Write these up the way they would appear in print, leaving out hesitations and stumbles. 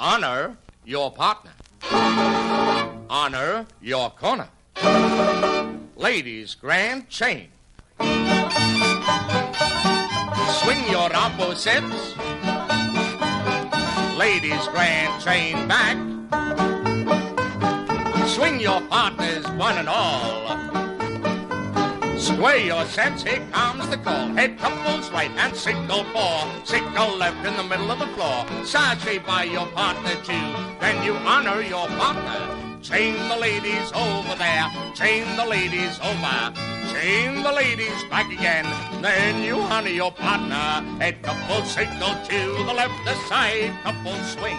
Honor your partner. Honor your corner. Ladies' grand chain. Swing your opposites. Ladies' grand chain back. Swing your partners one and all. Sway your sets, here comes the call. Head couples right and single four. Single left in the middle of the floor. Sashay by your partner too. Then you honor your partner. Chain the ladies over there. Chain the ladies over. Chain the ladies back again. Then you honor your partner. Head couples single to the left. The side couples swing.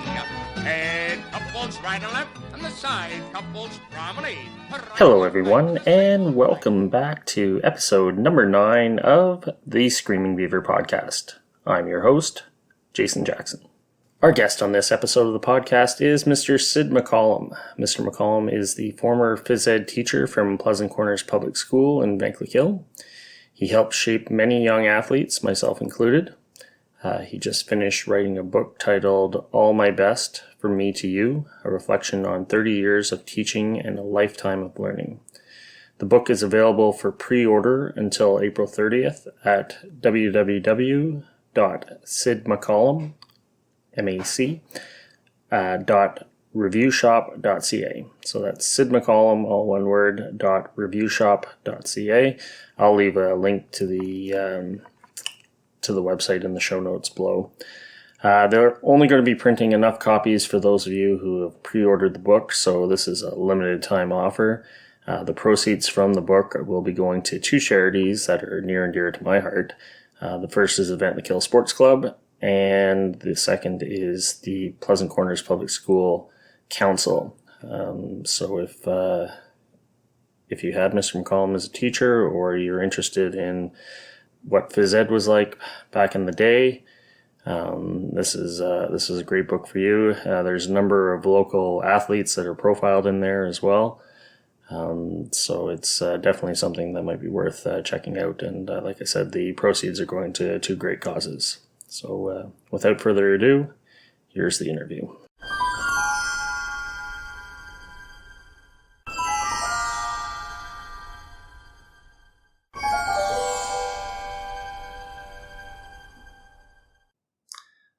Head couples right and left. And the side couples promenade. Hello everyone, and welcome back to episode number 9 of the Screaming Beaver podcast. I'm your host, Jason Jackson. Our guest on this episode of the podcast is Mr. Sid MacCallum. Mr. MacCallum is the former phys ed teacher from Pleasant Corners Public School in Vankleek Hill. He helped shape many young athletes, myself included. He just finished writing a book titled All My Best, From Me to You, a reflection on 30 years of teaching and a lifetime of learning. The book is available for pre-order until April 30th at www.sidmccallum.reviewshop.ca. So that's Sid MacCallum, all one word, .reviewshop.ca. I'll leave a link to the website in the show notes below. They're only going to be printing enough copies for those of you who have pre-ordered the book, so this is a limited time offer. The proceeds from the book will be going to 2 charities that are near and dear to my heart. The first is the Vankleek Hill Sports Club, and the second is the Pleasant Corners Public School Council. So if you had Mr. MacCallum as a teacher, or you're interested in what phys ed was like back in the day, this is a great book for you. There's a number of local athletes that are profiled in there as well. So it's definitely something that might be worth checking out. And like I said, the proceeds are going to 2 great causes. So without further ado, here's the interview.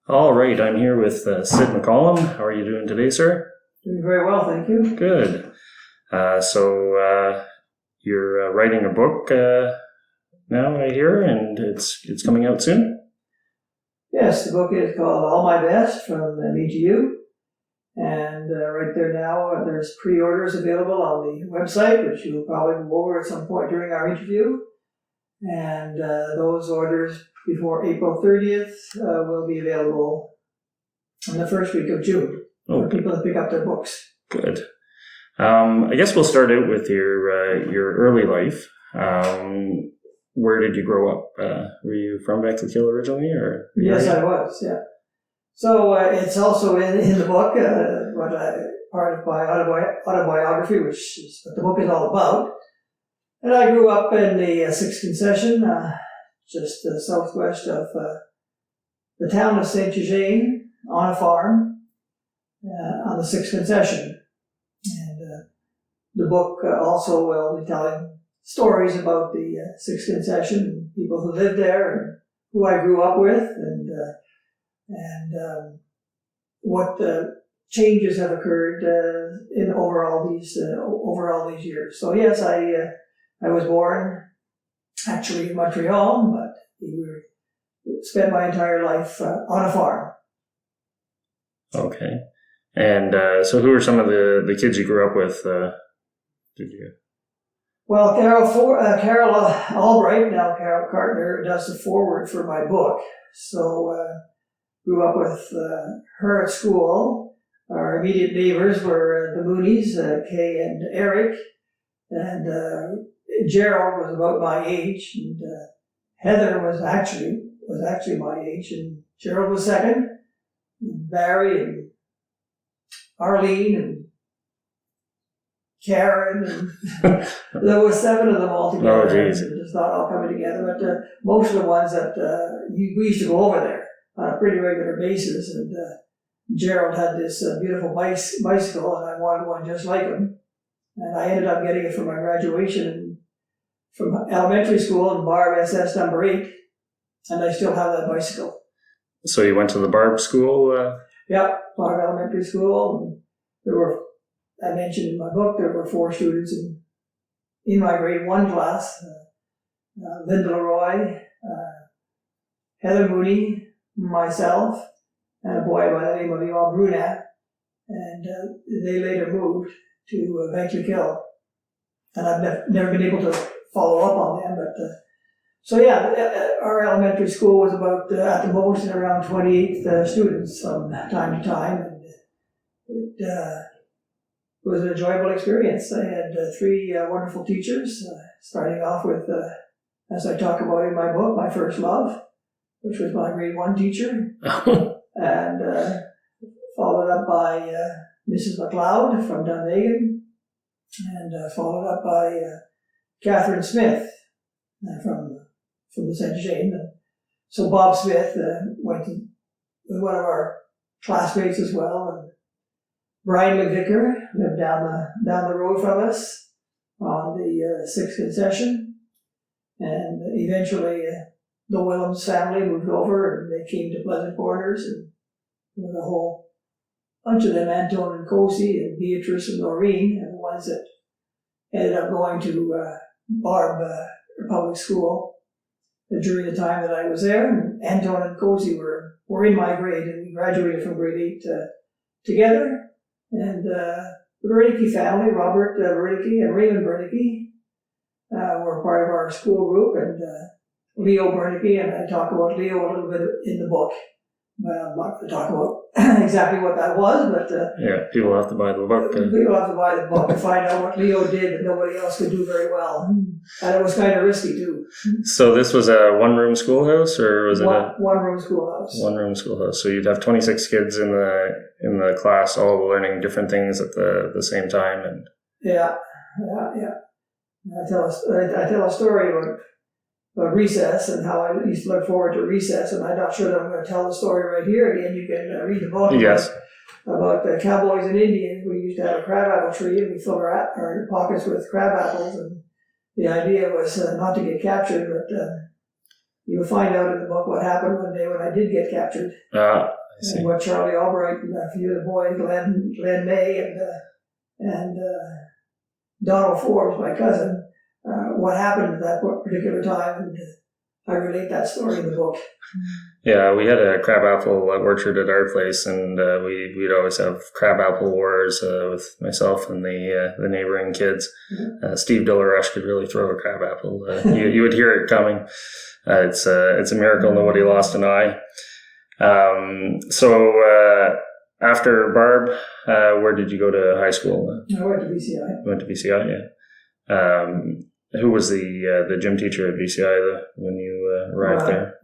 All right, I'm here with Sid MacCallum. How are you doing today, sir? Doing very well, thank you. Good. So you're writing a book now, I hear, and it's coming out soon? Yes, the book is called All My Best, From Me to You. And right there now, there's pre-orders available on the website, which you'll probably go over at some point during our interview. And those orders before April 30th will be available in the first week of June for people to pick up their books. Good. I guess we'll start out with your early life. Where did you grow up? Were you from Vankleek Hill originally, or? Yes, I was. Yeah. So it's also in the book, part of my autobiography, which is what the book is all about. And I grew up in the 6th Concession, just southwest of the town of St. Eugene, on a farm on the 6th Concession. And the book also will be telling stories about the 6th Concession, people who lived there, and who I grew up with, and what changes have occurred in over all these years. So yes, I was born actually in Montreal, but spent my entire life on a farm. Okay. And so who were some of the kids you grew up with? Did you? Well, Carol Albright, now Carol Cartner, does the foreword for my book. So grew up with her at school. Our immediate neighbors were the Moonies, Kay and Eric, and Gerald was about my age, and Heather was actually my age, and Gerald was second, and Barry and Arlene and Karen, and there were 7 of them all together. Oh, geez. Just not all coming together, but most of the ones that we used to go over there on a pretty regular basis, and Gerald had this beautiful bicycle, and I wanted one just like him. And I ended up getting it for my graduation from elementary school in Barb SS number 8, and I still have that bicycle. So you went to the Barb school? Yeah, Barb Elementary School. And there were, I mentioned in my book, there were 4 students in my grade 1 class. Linda Leroy, Heather Mooney, myself, and a boy by the name of Yvonne Brunette. And they later moved to Vankleek Hill. And I've never been able to follow up on them. But so yeah, our elementary school was about, at the most, around 28 students from time to time. And it was an enjoyable experience. I had 3 wonderful teachers, starting off with, as I talk about in my book, my first love, which was my grade 1 teacher. And followed up by Mrs. McLeod from Dunvegan, and followed up by Catherine Smith from the St. James. So Bob Smith went to one of our classmates as well, and Brian McVicker lived down the road from us on the 6th concession, and eventually the Willems family moved over, and they came to Pleasant Corners, and with a whole bunch of them, Anton and Cosi and Beatrice and Noreen, and the ones that ended up going to Barb Public School during the time that I was there. And Anton and Cosi were in my grade, and we graduated from grade 8 together. And the Bernicke family, Robert Bernicke and Raymond Bernicke, were part of our school group, and Leo Bernicke, and I talk about Leo a little bit in the book. I'm not going to talk about exactly what that was, but yeah, people have to buy the book. People have to buy the book to find out what Leo did that nobody else could do very well, and it was kind of risky too. So this was a one-room schoolhouse, or was it a one-room schoolhouse? One-room schoolhouse. So you'd have 26 kids in the class, all learning different things at the same time, and yeah. I tell a story about recess and how I used to look forward to recess, and I'm not sure that I'm going to tell the story right here. Again, you can read the book. Yes. About the cowboys and Indians. We used to have a crabapple tree, and we filled our pockets with crab apples, and the idea was not to get captured, but you'll find out in the book what happened one day when I did get captured. I see. And what Charlie Albright and a few of the boys, Glenn May and Donald Forbes, my cousin, what happened at that particular time, and I relate that story in the book. Yeah, we had a crabapple orchard at our place, and we'd always have crabapple wars with myself and the neighboring kids. Steve Dillarush could really throw a crabapple. You would hear it coming. It's a miracle nobody lost an eye. So after Barb, where did you go to high school? I went to VCI. Went to VCI, yeah. Who was the gym teacher at VCI when you arrived there?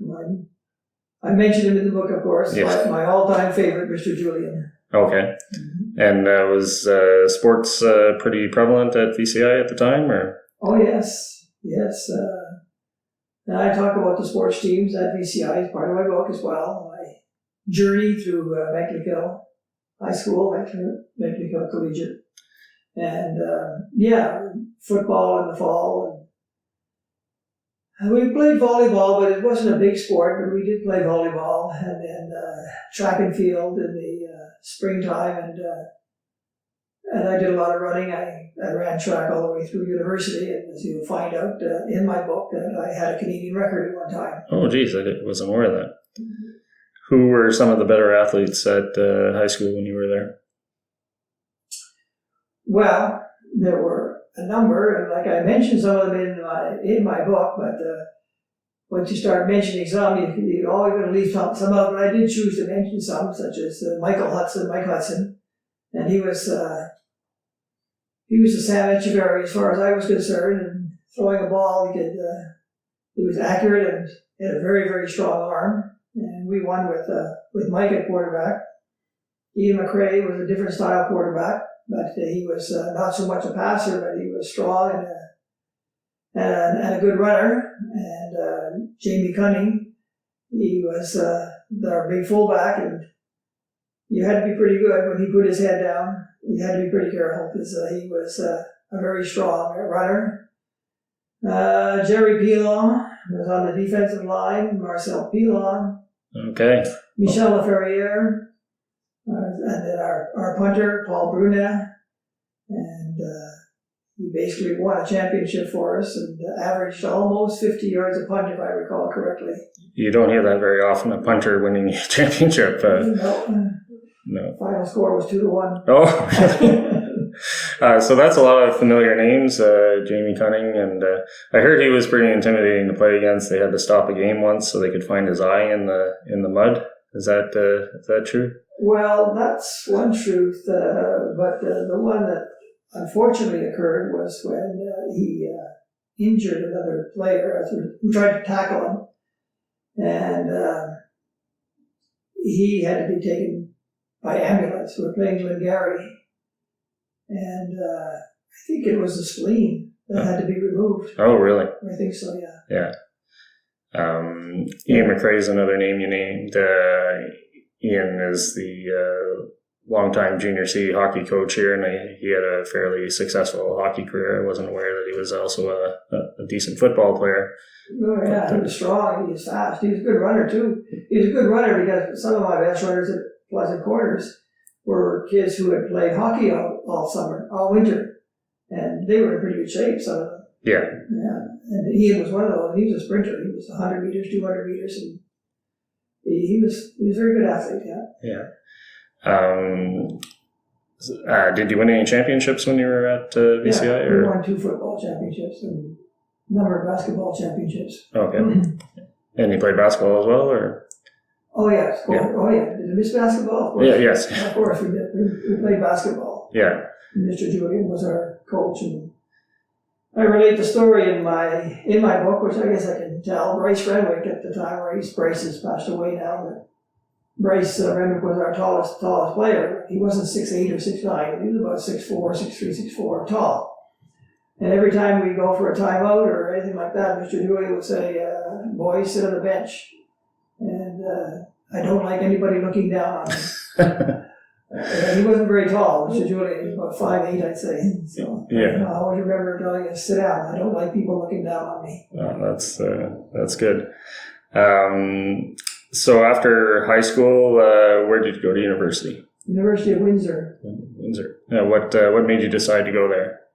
I mentioned him in the book, of course. Yes. My all-time favorite, Mr. Julian. Okay. Mm-hmm. And was sports pretty prevalent at VCI at the time, or? Oh, yes. And I talk about the sports teams at VCI as part of my book as well. My journey through Vankleek Hill High School, Vankleek Hill Collegiate. And football in the fall. And we played volleyball, but it wasn't a big sport, but we did play volleyball. And then track and field in the springtime. And I did a lot of running. I ran track all the way through university. And as you'll find out in my book, that I had a Canadian record at one time. Oh, geez, I wasn't aware of that. Mm-hmm. Who were some of the better athletes at high school when you were there? Well, there were a number, and like I mentioned some of them in my book, but once you start mentioning some, you're always going to leave some out, but I did choose to mention some, such as Mike Hudson, and he was a Sam Echeverry as far as I was concerned, and throwing a ball, he was accurate and had a very, very strong arm, and we won with Mike at quarterback. Ian Mcrae was a different style quarterback, but he was not so much a passer, but he was strong and a good runner. And Jamie Cunning, he was our big fullback, and you had to be pretty good when he put his head down. You had to be pretty careful because he was a very strong runner. Jerry Pilon was on the defensive line. Marcel Pilon. Okay. Michel Laferriere. And then our punter, Paul Brunet. And he basically won a championship for us and averaged almost 50 yards a punt, if I recall correctly. You don't hear that very often, a punter winning a championship. No. Final score was 2-1. Oh, so that's a lot of familiar names. Jamie Cunning, and I heard he was pretty intimidating to play against. They had to stop a game once so they could find his eye in the mud. Is that true? Well, that's one truth, but the one that unfortunately occurred was when he injured another player who tried to tackle him, and he had to be taken by ambulance. We were playing Glengarry, and I think it was the spleen that had to be removed. Oh, really? I think so, yeah. Yeah. Ian Mcrae is another name you named. Ian is the longtime junior C hockey coach here, and he had a fairly successful hockey career. I wasn't aware that he was also a decent football player. Oh, yeah, he was strong, he was fast. He was a good runner, too. He was a good runner because some of my best runners at Pleasant Corners were kids who had played hockey all winter, and they were in pretty good shape, some of them. Yeah. Yeah, and Ian was one of those. He was a sprinter. He was 100 meters, 200 meters, and he was a very good athlete, yeah. Yeah. Did you win any championships when you were at VCI? Yeah, we won 2 football championships and a number of basketball championships. Okay. And you played basketball as well, or? Oh, yes. Yeah. Oh, yeah. Did you miss basketball? Of course. Yeah, yes. Of course, we did. We played basketball. Yeah. And Mr. Julian was our coach, and I relate the story in my book, which I guess I can tell. Bryce Renwick at the time, Bryce has passed away now, but Bryce Renwick was our tallest player. He wasn't 6'8" or 6'9". He was about 6'4", 6'3", 6'4", tall. And every time we go for a timeout or anything like that, Mr. Julian would say, boys, sit on the bench. And I don't like anybody looking down on me. He wasn't very tall, Mr. Julian. He was about 5'8", I'd say. So yeah. I always remember telling us, sit down. I don't like people looking down on me. Oh, that's good. So after high school, where did you go to university? University of Windsor. Windsor. What made you decide to go there?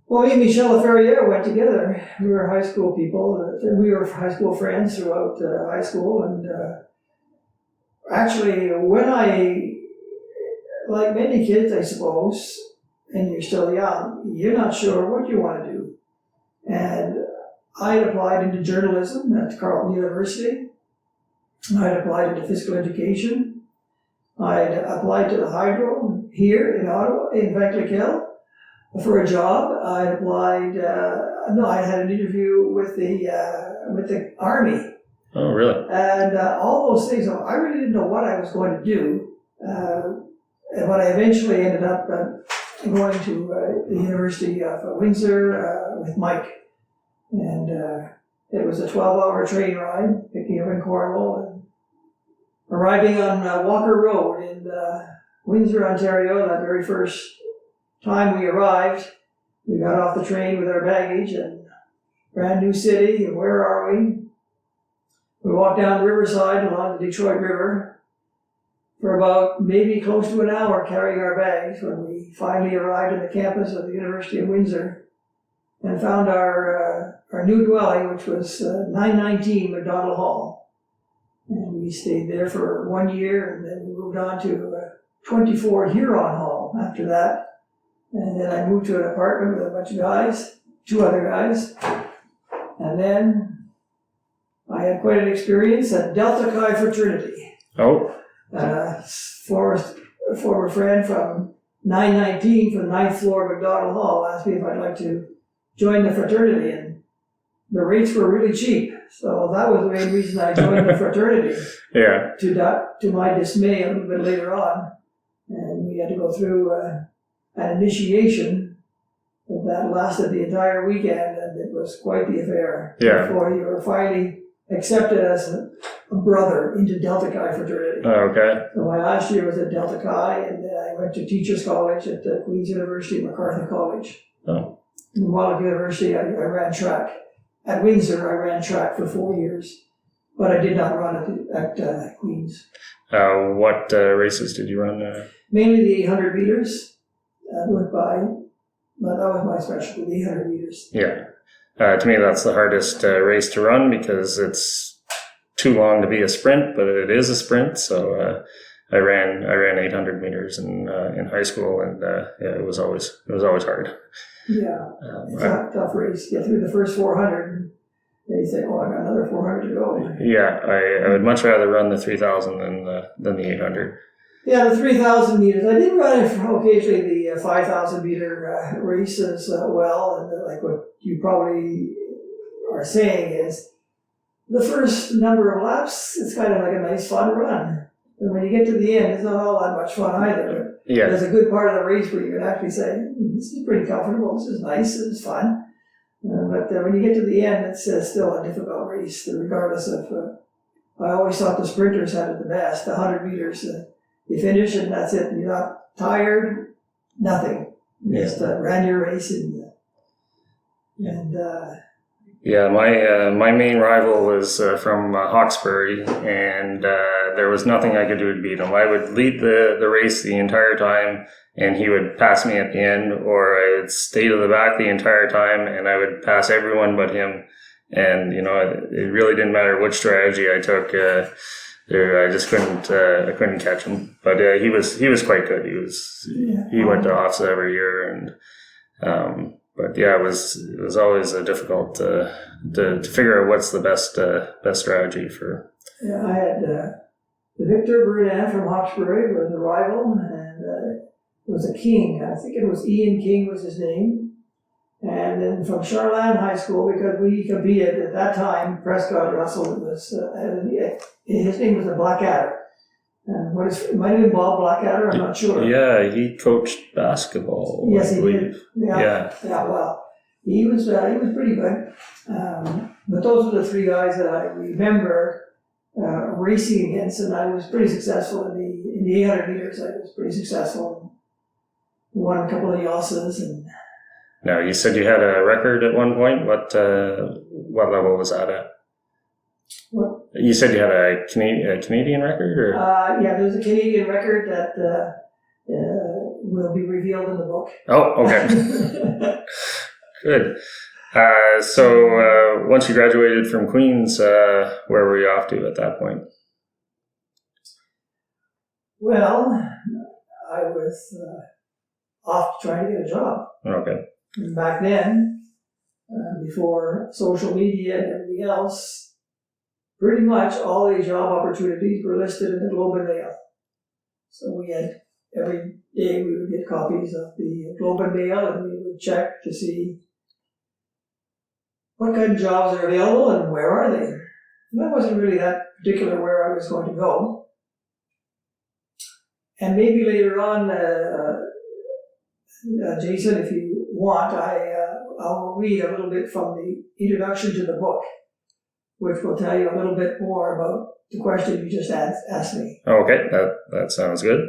Well, me and Michel Laferriere went together. We were high school people. We were high school friends throughout high school. And actually, when like many kids, I suppose, and you're still young, you're not sure what you want to do. And I had applied into journalism at Carleton University. I had applied into physical education. I had applied to the Hydro here in Ottawa, in Vankleek Hill, for a job. I had applied. I had an interview with the Army. Oh, really? And all those things. I really didn't know what I was going to do, but I eventually ended up going to the University of Windsor with Mike, and it was a 12-hour train ride, picking up in Cornwall and arriving on Walker Road in Windsor, Ontario. That very first time we arrived, we got off the train with our baggage and brand new city, and where are we? We walked down Riverside along the Detroit River for about maybe close to an hour carrying our bags when we finally arrived at the campus of the University of Windsor and found our new dwelling, which was 919 McDonald Hall. And we stayed there for 1 year, and then we moved on to 24 Huron Hall after that. And then I moved to an apartment with a bunch of guys, 2 other guys. And then I had quite an experience at Delta Chi Fraternity. Oh. Former friend from 919 from the 9th floor of McDonald Hall asked me if I'd like to join the fraternity, and the rates were really cheap. So that was the main reason I joined the fraternity. Yeah. To my dismay, a little bit later on, and we had to go through an initiation that lasted the entire weekend, and it was quite the affair. Yeah. Before you were finally accepted as a brother into Delta Chi fraternity. Okay. So my last year was at Delta Chi, and then I went to Teachers College at Queen's University, MacArthur College. Oh. And while at university, I ran track. At Windsor, I ran track for 4 years, but I did not run at Queen's. What races did you run? Mainly the 800 meters. That was my specialty, the 800 meters. Yeah. To me, that's the hardest race to run because it's too long to be a sprint, but it is a sprint. So I ran 800 meters in high school, and it was always hard. Yeah, it's a tough race. Get through the first 400, and then you say, "Oh, I got another 400 to go." Yeah, I would much rather run the 3,000 than the 800. Yeah, the 3,000 meters. I did run occasionally the 5,000 meter race as well. And like what you probably are saying is the first number of laps, it's kind of like a nice fun run. And when you get to the end, it's not all that much fun either. Yeah. There's a good part of the race where you can actually say, this is pretty comfortable, this is nice, this is fun. But when you get to the end, it's still a difficult race, regardless of... I always thought the sprinters had it the best, the 100 meters. You finish and that's it. You're not tired, nothing. You just ran your race Yeah, my main rival was from Hawkesbury, and there was nothing I could do to beat him. I would lead the race the entire time, and he would pass me at the end, or I would stay to the back the entire time, and I would pass everyone but him. And it really didn't matter which strategy I took. I just couldn't catch him. But he was quite good. He went to OFSA every year, and but yeah, it was always difficult to figure out what's the best strategy for. Yeah, I had Victor Brunet from Hawkesbury was a rival, and was a King. I think it was Ian King was his name. And then from Charlotte High School, because we competed at that time, Prescott Russell was, his name was a Blackadder. And it might have been Bob Blackadder, I'm not sure. Yeah, he coached basketball. Yes, I he believe. did. Yeah, well, he was pretty good. But those are the three guys that I remember racing against, and I was pretty successful in the 800 meters. I was pretty successful. Won a couple of Yossas and. Now, you said you had a record at one point. What level was that at? What? You said you had a Canadian record, or? Yeah, there's a Canadian record that will be revealed in the book. Oh, okay. Good. So once you graduated from Queen's, where were you off to at that point? Well, I was off trying to get a job. Okay. And back then, before social media and everything else, pretty much all the job opportunities were listed in the Globe and Mail. So we had, every day we would get copies of the Globe and Mail, and we would check to see what kind of jobs are available and where are they. And I wasn't really that particular where I was going to go. And maybe later on, Jason, if you want, I'll read a little bit from the introduction to the book, which will tell you a little bit more about the question you just asked me. Okay, that sounds good.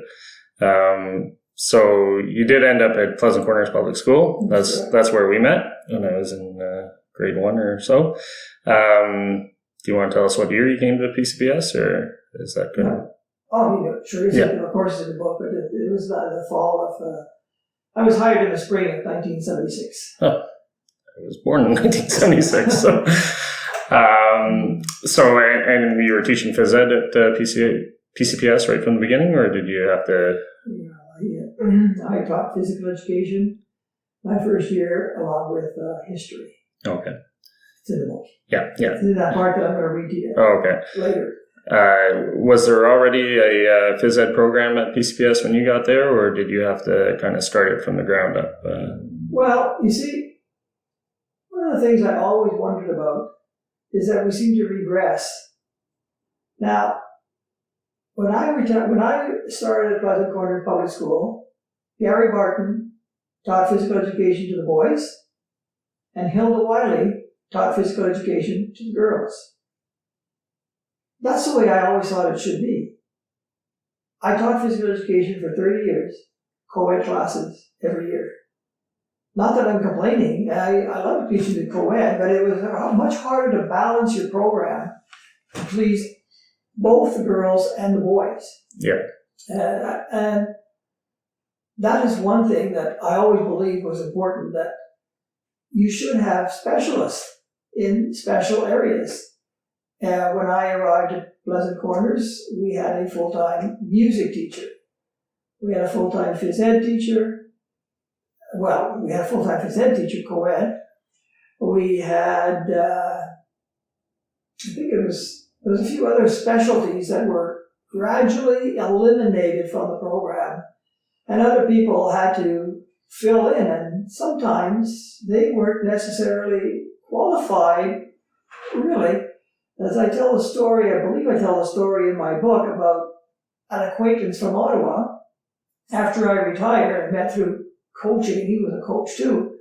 So you did end up at Pleasant Corners Public School. That's where we met when I was in grade 1 or so. Do you want to tell us what year you came to PCPS, or is that good? Sure. Of course, it's in the book, but it was the fall of. I was hired in the spring of 1976. Oh, I was born in 1976. So, and you were teaching phys ed at PCPS right from the beginning, or did you have to? Yeah, I taught physical education my first year, along with history. Okay. It's in the book. Yeah. It's in that part that I'm going to read to you. Oh, okay. Later. Was there already a phys ed program at PCPS when you got there, or did you have to kind of start it from the ground up? Well, you see, one of the things I always wondered about is that we seem to regress. Now, when I started at Pleasant Corners Public School, Gary Barton taught physical education to the boys, and Hilda Wiley taught physical education to the girls. that's the way I always thought it should be. I taught physical education for 30 years, co-ed classes every year. Not that I'm complaining, I love teaching the co-ed, but it was much harder to balance your program to please both the girls and the boys. Yeah. And that is one thing that I always believed was important, that you should have specialists in special areas. When I arrived at Pleasant Corners, we had a full-time music teacher. We had a full-time phys ed teacher. Well, we had a full-time phys ed teacher, co-ed. We had, I think there was a few other specialties that were gradually eliminated from the program. And other people had to fill in, and sometimes they weren't necessarily qualified, really. As I tell the story, I believe I tell the story in my book about an acquaintance from Ottawa. After I retired, I met through coaching. He was a coach too.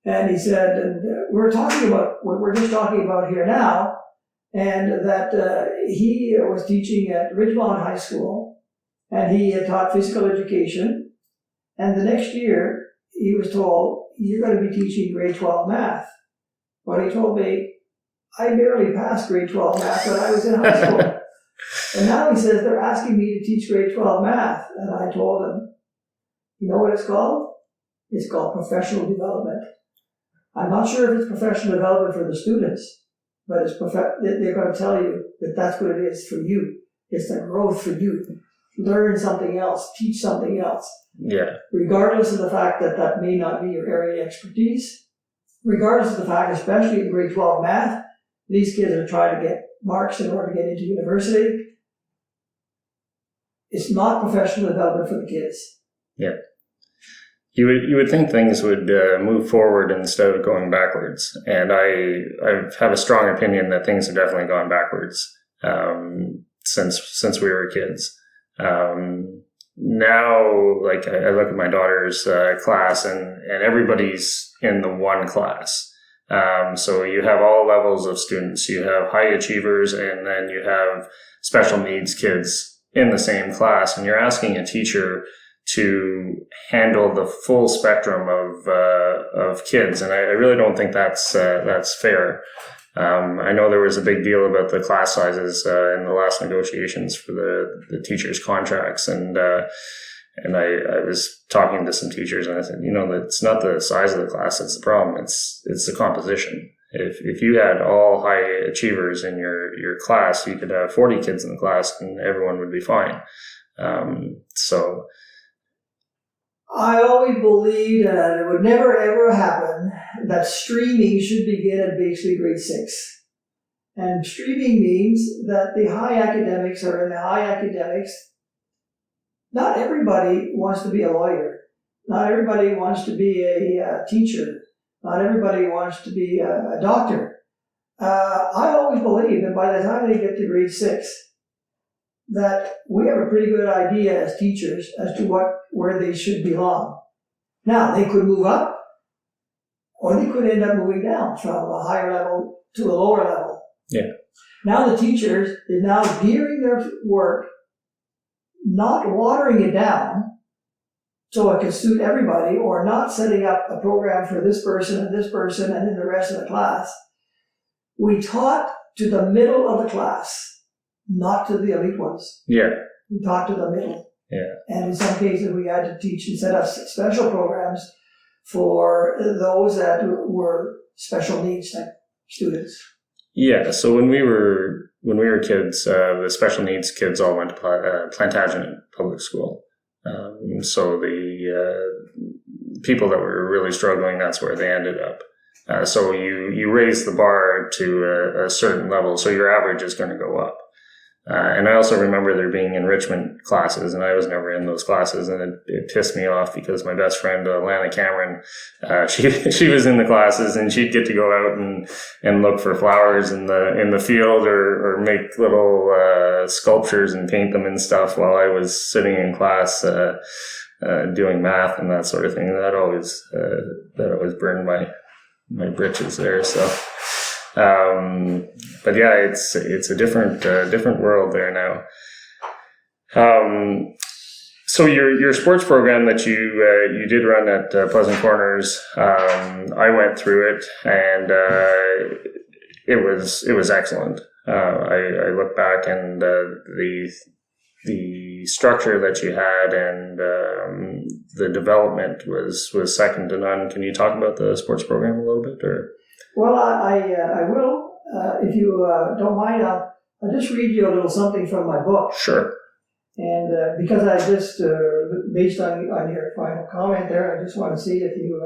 And he said, and we're talking about what we're just talking about here now, and that he was teaching at Ridgemont High School, and he had taught physical education. And the next year, he was told, you're going to be teaching grade 12 math. Well, he told me, I barely passed grade 12 math when I was in high school. And now he says they're asking me to teach grade 12 math. And I told him, you know what it's called? It's called professional development. I'm not sure if it's professional development for the students, but they're going to tell you that that's what it is for you. It's the growth for you. Learn something else, teach something else. Yeah. Regardless of the fact that that may not be your area of expertise, regardless of the fact, especially in grade 12 math, these kids are trying to get marks in order to get into university. It's not professional development for the kids. Yeah. You would think things would move forward instead of going backwards. And I have a strong opinion that things have definitely gone backwards since we were kids. Now, like I look at my daughter's class, and everybody's in the one class. So you have all levels of students. You have high achievers, and then you have special needs kids in the same class. And you're asking a teacher to handle the full spectrum of kids, and I really don't think that's fair. I know there was a big deal about the class sizes in the last negotiations for the teachers' contracts, and I was talking to some teachers, and I said, it's not the size of the class that's the problem. It's the composition. If you had all high achievers in your class, you could have 40 kids in the class, and everyone would be fine. So. I always believed, and it would never ever happen, that streaming should begin at basically grade 6. And streaming means that the high academics are in the high academics. Not everybody wants to be a lawyer. Not everybody wants to be a teacher. Not everybody wants to be a doctor. I always believe that by the time they get to grade 6, that we have a pretty good idea as teachers as to where they should belong. Now, they could move up, or they could end up moving down from a higher level to a lower level. Yeah. Now the teachers is now gearing their work, not watering it down so it can suit everybody, or not setting up a program for this person and then the rest of the class. We taught to the middle of the class, not to the elite ones. Yeah. We taught to the middle. Yeah. And in some cases, we had to teach and set up special programs for those that were special needs type students. Yeah. So when we were kids, the special needs kids all went to Plantagenet Public School. So the people that were really struggling, that's where they ended up. So you raise the bar to a certain level, so your average is going to go up. And I also remember there being enrichment classes, and I was never in those classes, and it pissed me off because my best friend, Lana Cameron, she was in the classes, and she'd get to go out and look for flowers in the field or make little sculptures and paint them and stuff while I was sitting in class doing math and that sort of thing. That always burned my britches there. So But yeah, it's a different world there now. So your sports program that you did run at Pleasant Corners, I went through it, and it was excellent. I look back, and the structure that you had and the development was second to none. Can you talk about the sports program a little bit? Or Well, I will. If you don't mind, I'll just read you a little something from my book. Sure. And because I just, based on your final comment there, I just want to see if you...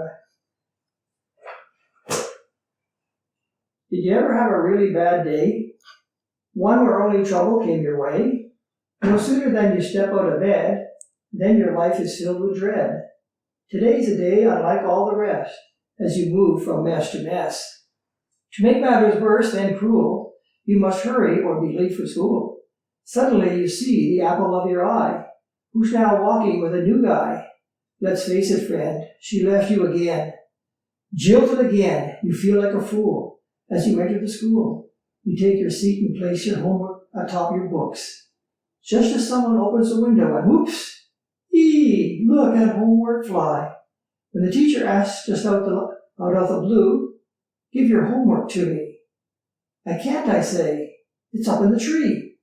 Did you ever have a really bad day? One where only trouble came your way? No sooner than you step out of bed, then your life is filled with dread. Today's a day unlike all the rest, as you move from mess to mess. To make matters worse than cruel, you must hurry or be late for school. Suddenly you see the apple of your eye, who's now walking with a new guy. Let's face it, friend, she left you again. Jilted again, you feel like a fool as you enter the school. You take your seat and place your homework atop your books. Just as someone opens the window and whoops, look at homework fly. When the teacher asks just out of the blue, give your homework to me. I can't, I say. It's up in the tree.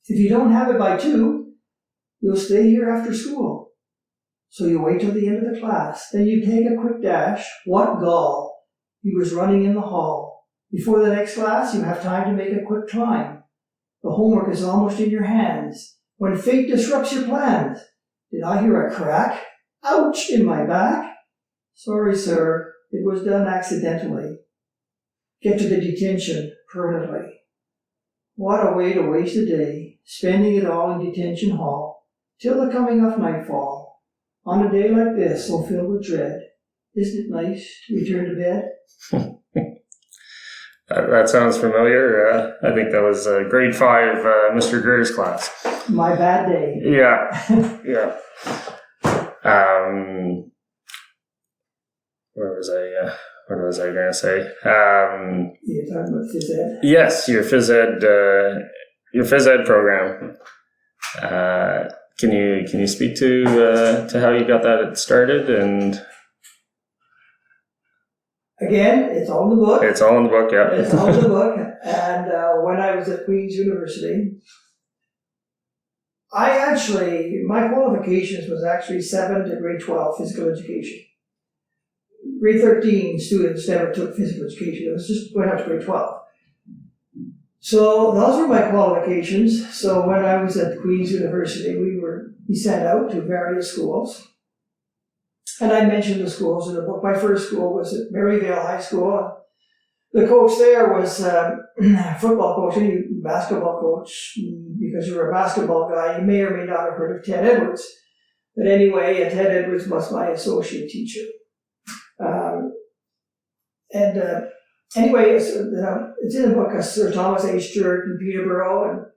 If you don't have it by 2, you'll stay here after school. So you wait till the end of the class. Then you take a quick dash. What gall! He was running in the hall. Before the next class, you have time to make a quick climb. The homework is almost in your hands. When fate disrupts your plans, did I hear a crack? Ouch in my back. Sorry, sir. It was done accidentally. Get to the detention permanently. What a way to waste a day, spending it all in detention hall, till the coming of nightfall. On a day like this, so filled with dread, isn't it nice to return to bed? That sounds familiar. I think that was grade 5 Mr. Greer's class. My bad day. Yeah, yeah. What was I going to say? You're talking about phys ed? Yes, your phys ed program. Can you speak to how you got that started? And again, it's all in the book. It's all in the book, yeah. It's all in the book. And when I was at Queen's University, my qualifications was actually 7 to grade 12 physical education. Grade 13 students never took physical education. It was just went up to grade 12. So those were my qualifications. So when I was at Queen's University, we sent out to various schools. And I mentioned the schools in the book. My first school was at Maryvale High School. The coach there was a football coach and basketball coach. Because you were a basketball guy, you may or may not have heard of Ted Edwards. But anyway, Ted Edwards was my associate teacher. Anyway, it's in the book of Sir Thomas A. Stewart in Peterborough.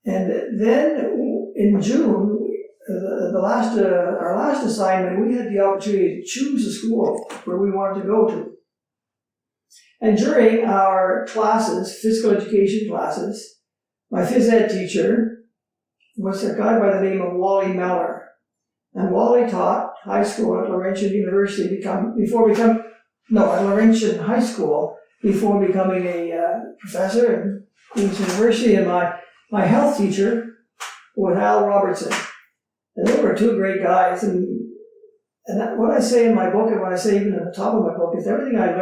And then in June, our last assignment, we had the opportunity to choose a school where we wanted to go to. And during our classes, physical education classes, my phys ed teacher was a guy by the name of Wally Meller. And Wally taught high school at Laurentian University at Laurentian High School before becoming a professor at Queen's University. And my health teacher was Al Robertson. And they were 2 great guys. And what I say in my book, and what I say even at the top of my book, is everything I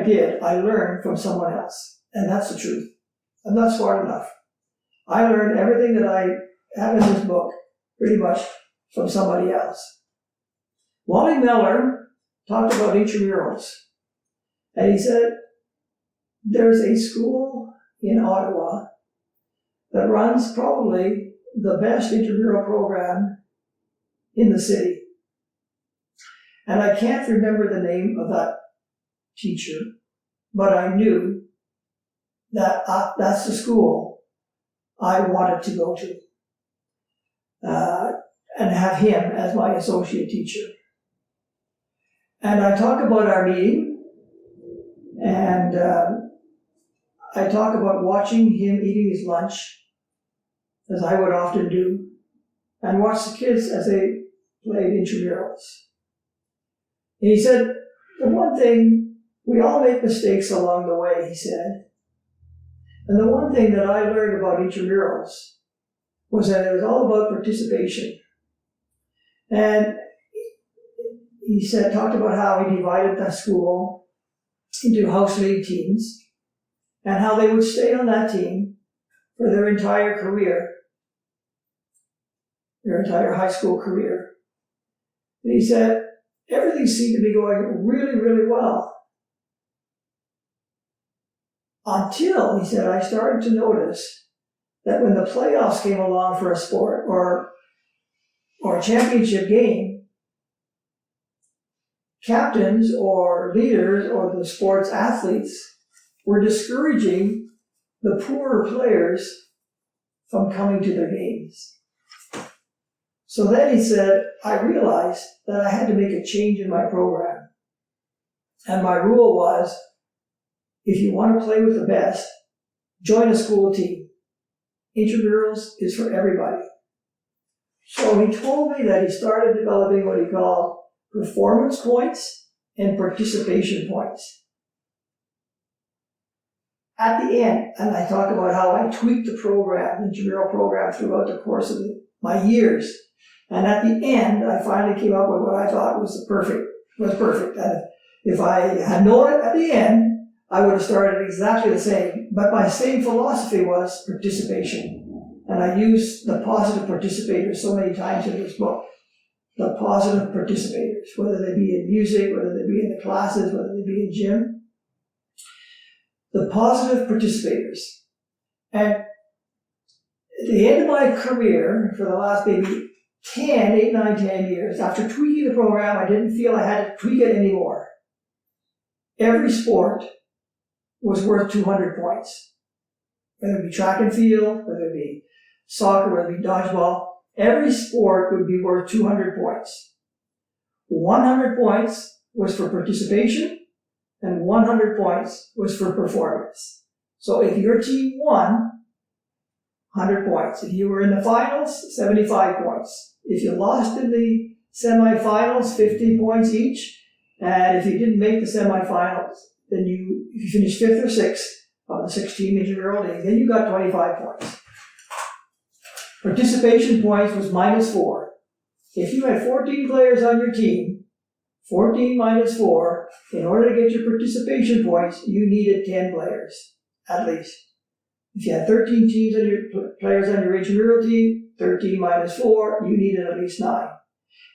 did, I learned from someone else. And that's the truth. I'm not smart enough. I learned everything that I have in this book pretty much from somebody else. Wally Meller talked about intramurals. And he said, there's a school in Ottawa that runs probably the best intramural program in the city. And I can't remember the name of that teacher, but I knew that that's the school I wanted to go to and have him as my associate teacher. And I talk about our meeting, And I talk about watching him eating his lunch, as I would often do, and watch the kids as they played intramurals. And he said, the one thing, we all make mistakes along the way, he said. And the one thing that I learned about intramurals was that it was all about participation. And he said, talked about how he divided the school into house league teams and how they would stay on that team for their entire career, their entire high school career. And he said, everything seemed to be going really, really well. Until, he said, I started to notice that when the playoffs came along for a sport or a championship game, captains or leaders or the sports athletes were discouraging the poorer players from coming to their games. So then he said, I realized that I had to make a change in my program. And my rule was, if you want to play with the best, join a school team. Intramurals is for everybody. So he told me that he started developing what he called performance points and participation points. At the end, and I talk about how I tweaked the program, the intramural program, throughout the course of my years. And at the end, I finally came up with what I thought was perfect. And if I had known it at the end, I would have started exactly the same. But my same philosophy was participation. And I use the positive participators so many times in this book. The positive participators, whether they be in music, whether they be in the classes, whether they be in gym. The positive participators. And at the end of my career, for the last maybe 8, 9, 10 years, after tweaking the program, I didn't feel I had to tweak it anymore. Every sport was worth 200 points. Whether it be track and field, whether it be soccer, whether it be dodgeball, every sport would be worth 200 points. 100 points was for participation, and 100 points was for performance. So if your team won, 100 points. If you were in the finals, 75 points. If you lost in the semifinals, 50 points each. And if you didn't make the semifinals, then if you finished 5th or 6th of the 6-team intramural league, then you got 25 points. Participation points was -4. If you had 14 players on your team, 14 minus 4, in order to get your participation points, you needed 10 players, at least. If you had 13 players on your intramural team, 13 minus 4, you needed at least 9.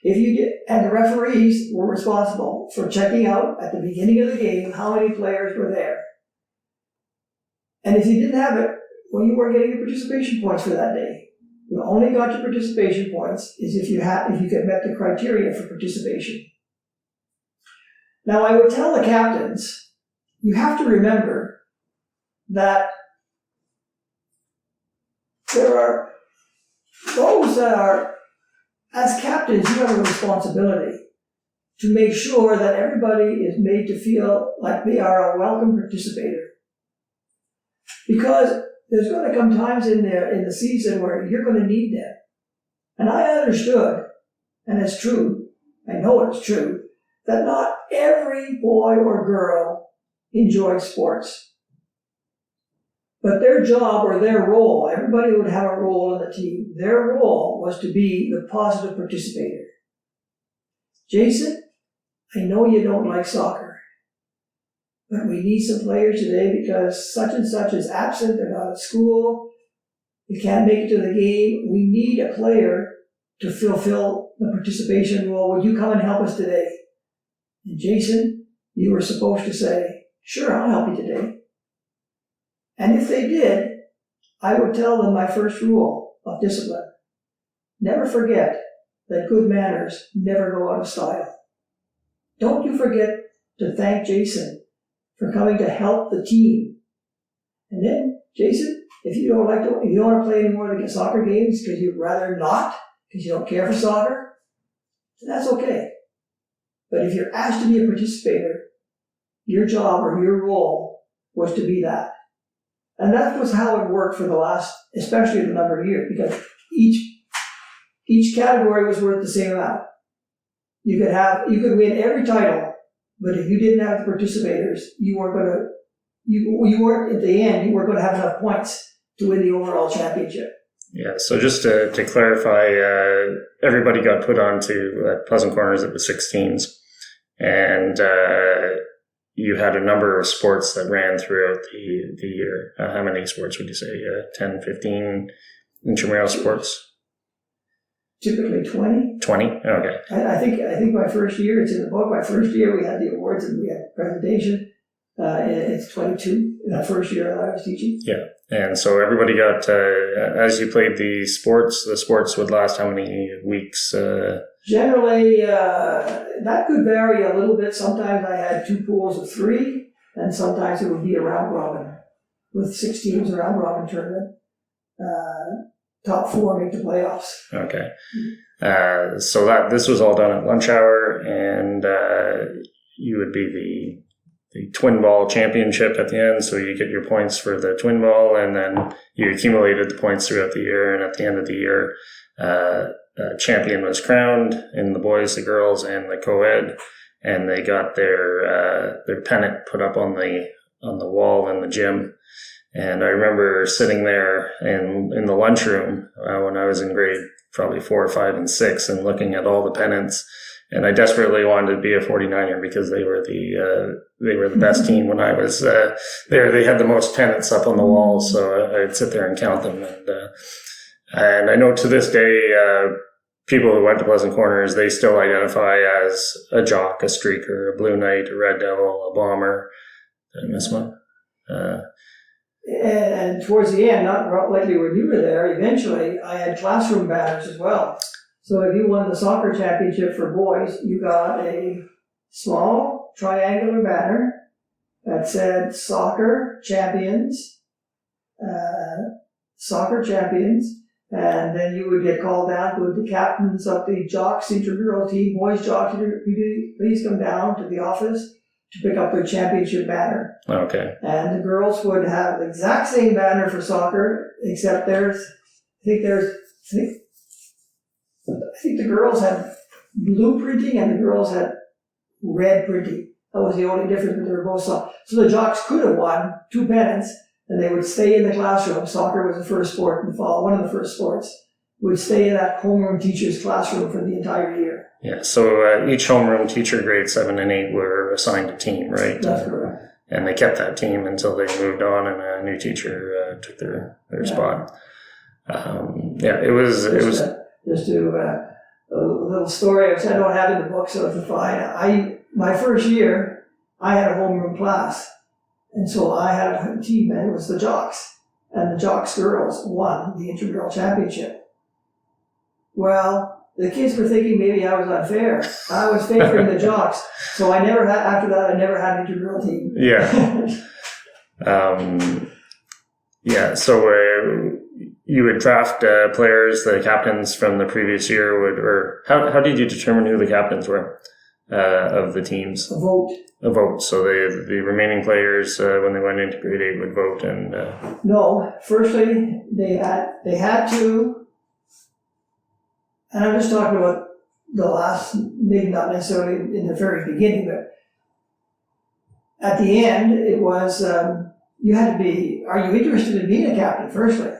If you did, and the referees were responsible for checking out at the beginning of the game how many players were there. And if you didn't have it, well, you weren't getting your participation points for that day. You only got your participation points if you met the criteria for participation. Now, I would tell the captains, you have to remember that there are those that are, as captains, you have a responsibility to make sure that everybody is made to feel like they are a welcome participator. Because there's going to come times in the season where you're going to need them. And I understood, and it's true, I know it's true, that not every boy or girl enjoys sports. But their job or their role, everybody would have a role in the team. Their role was to be the positive participator. Jason, I know you don't like soccer, but we need some players today because such and such is absent, they're not at school, they can't make it to the game. We need a player to fulfill the participation role. Would you come and help us today? And Jason, you were supposed to say, sure, I'll help you today. And if they did, I would tell them my first rule of discipline. Never forget that good manners never go out of style. Don't you forget to thank Jason for coming to help the team. And then, Jason, if you don't want to play any more of the soccer games because you'd rather not, because you don't care for soccer, then that's okay. But if you're asked to be a participator, your job or your role was to be that. And that was how it worked for the last, especially the number of years, because each category was worth the same amount. You could win every title, but if you didn't have the participators, you weren't at the end, you weren't going to have enough points to win the overall championship. Yeah, so just to clarify, everybody got put onto Pleasant Corners. It was 6 teams, and you had a number of sports that ran throughout the year. How many sports would you say? 10, 15 intramural sports? Typically 20. 20? Okay. I think my first year, it's in the book, my first year we had the awards and we had presentation. It's 22 in that first year that I was teaching. Yeah. And so everybody got, as you played the sports would last how many weeks? Generally, that could vary a little bit. Sometimes I had 2 pools of 3, and sometimes it would be a round robin with 6 teams, a round robin tournament. Top 4 make the playoffs. Okay. So this was all done at lunch hour, and you would be the twin ball championship at the end. So you get your points for the twin ball, and then you accumulated the points throughout the year. And at the end of the year, a champion was crowned in the boys, the girls, and the co-ed, and they got their pennant put up on the wall in the gym. And I remember sitting there in the lunchroom when I was in grade probably 4, 5, and 6, and looking at all the pennants. And I desperately wanted to be a 49er because they were the best team when I was there. They had the most pennants up on the wall, so I'd sit there and count them. And I know to this day, people who went to Pleasant Corners, they still identify as a jock, a streaker, a blue knight, a red devil, a bomber. Did I miss one? And towards the end, not likely when you were there, eventually I had classroom banners as well. So if you won the soccer championship for boys, you got a small triangular banner that said soccer champions, and then you would get called down to the captains of the jocks intramural team, boys jocks, please come down to the office to pick up their championship banner. Okay. And the girls would have the exact same banner for soccer, except I think the girls had blue printing and the girls had red printing. That was the only difference, but they were both soccer. So the jocks could have won 2 pennants, and they would stay in the classroom. Soccer was the first sport in the fall, one of the first sports. Would stay in that homeroom teacher's classroom for the entire year. Yeah, so each homeroom teacher, grade 7 and 8, were assigned a team, right? That's correct. And they kept that team until they moved on and a new teacher took their spot. It was... Just a little story, which I don't have in the book, so it's fine. My first year, I had a homeroom class. And so I had a team, and it was the jocks. And the jocks girls won the intramural championship. Well, the kids were thinking maybe I was unfair. I was favoring the jocks. So after that, I never had an intramural team. Yeah. So you would draft players, the captains from the previous year how did you determine who the captains were of the teams? A vote. So the remaining players, when they went into grade 8, would vote and... No, firstly, they had to... And I'm just talking about the last, maybe not necessarily in the very beginning, but at the end, it was, you had to be, are you interested in being a captain, firstly?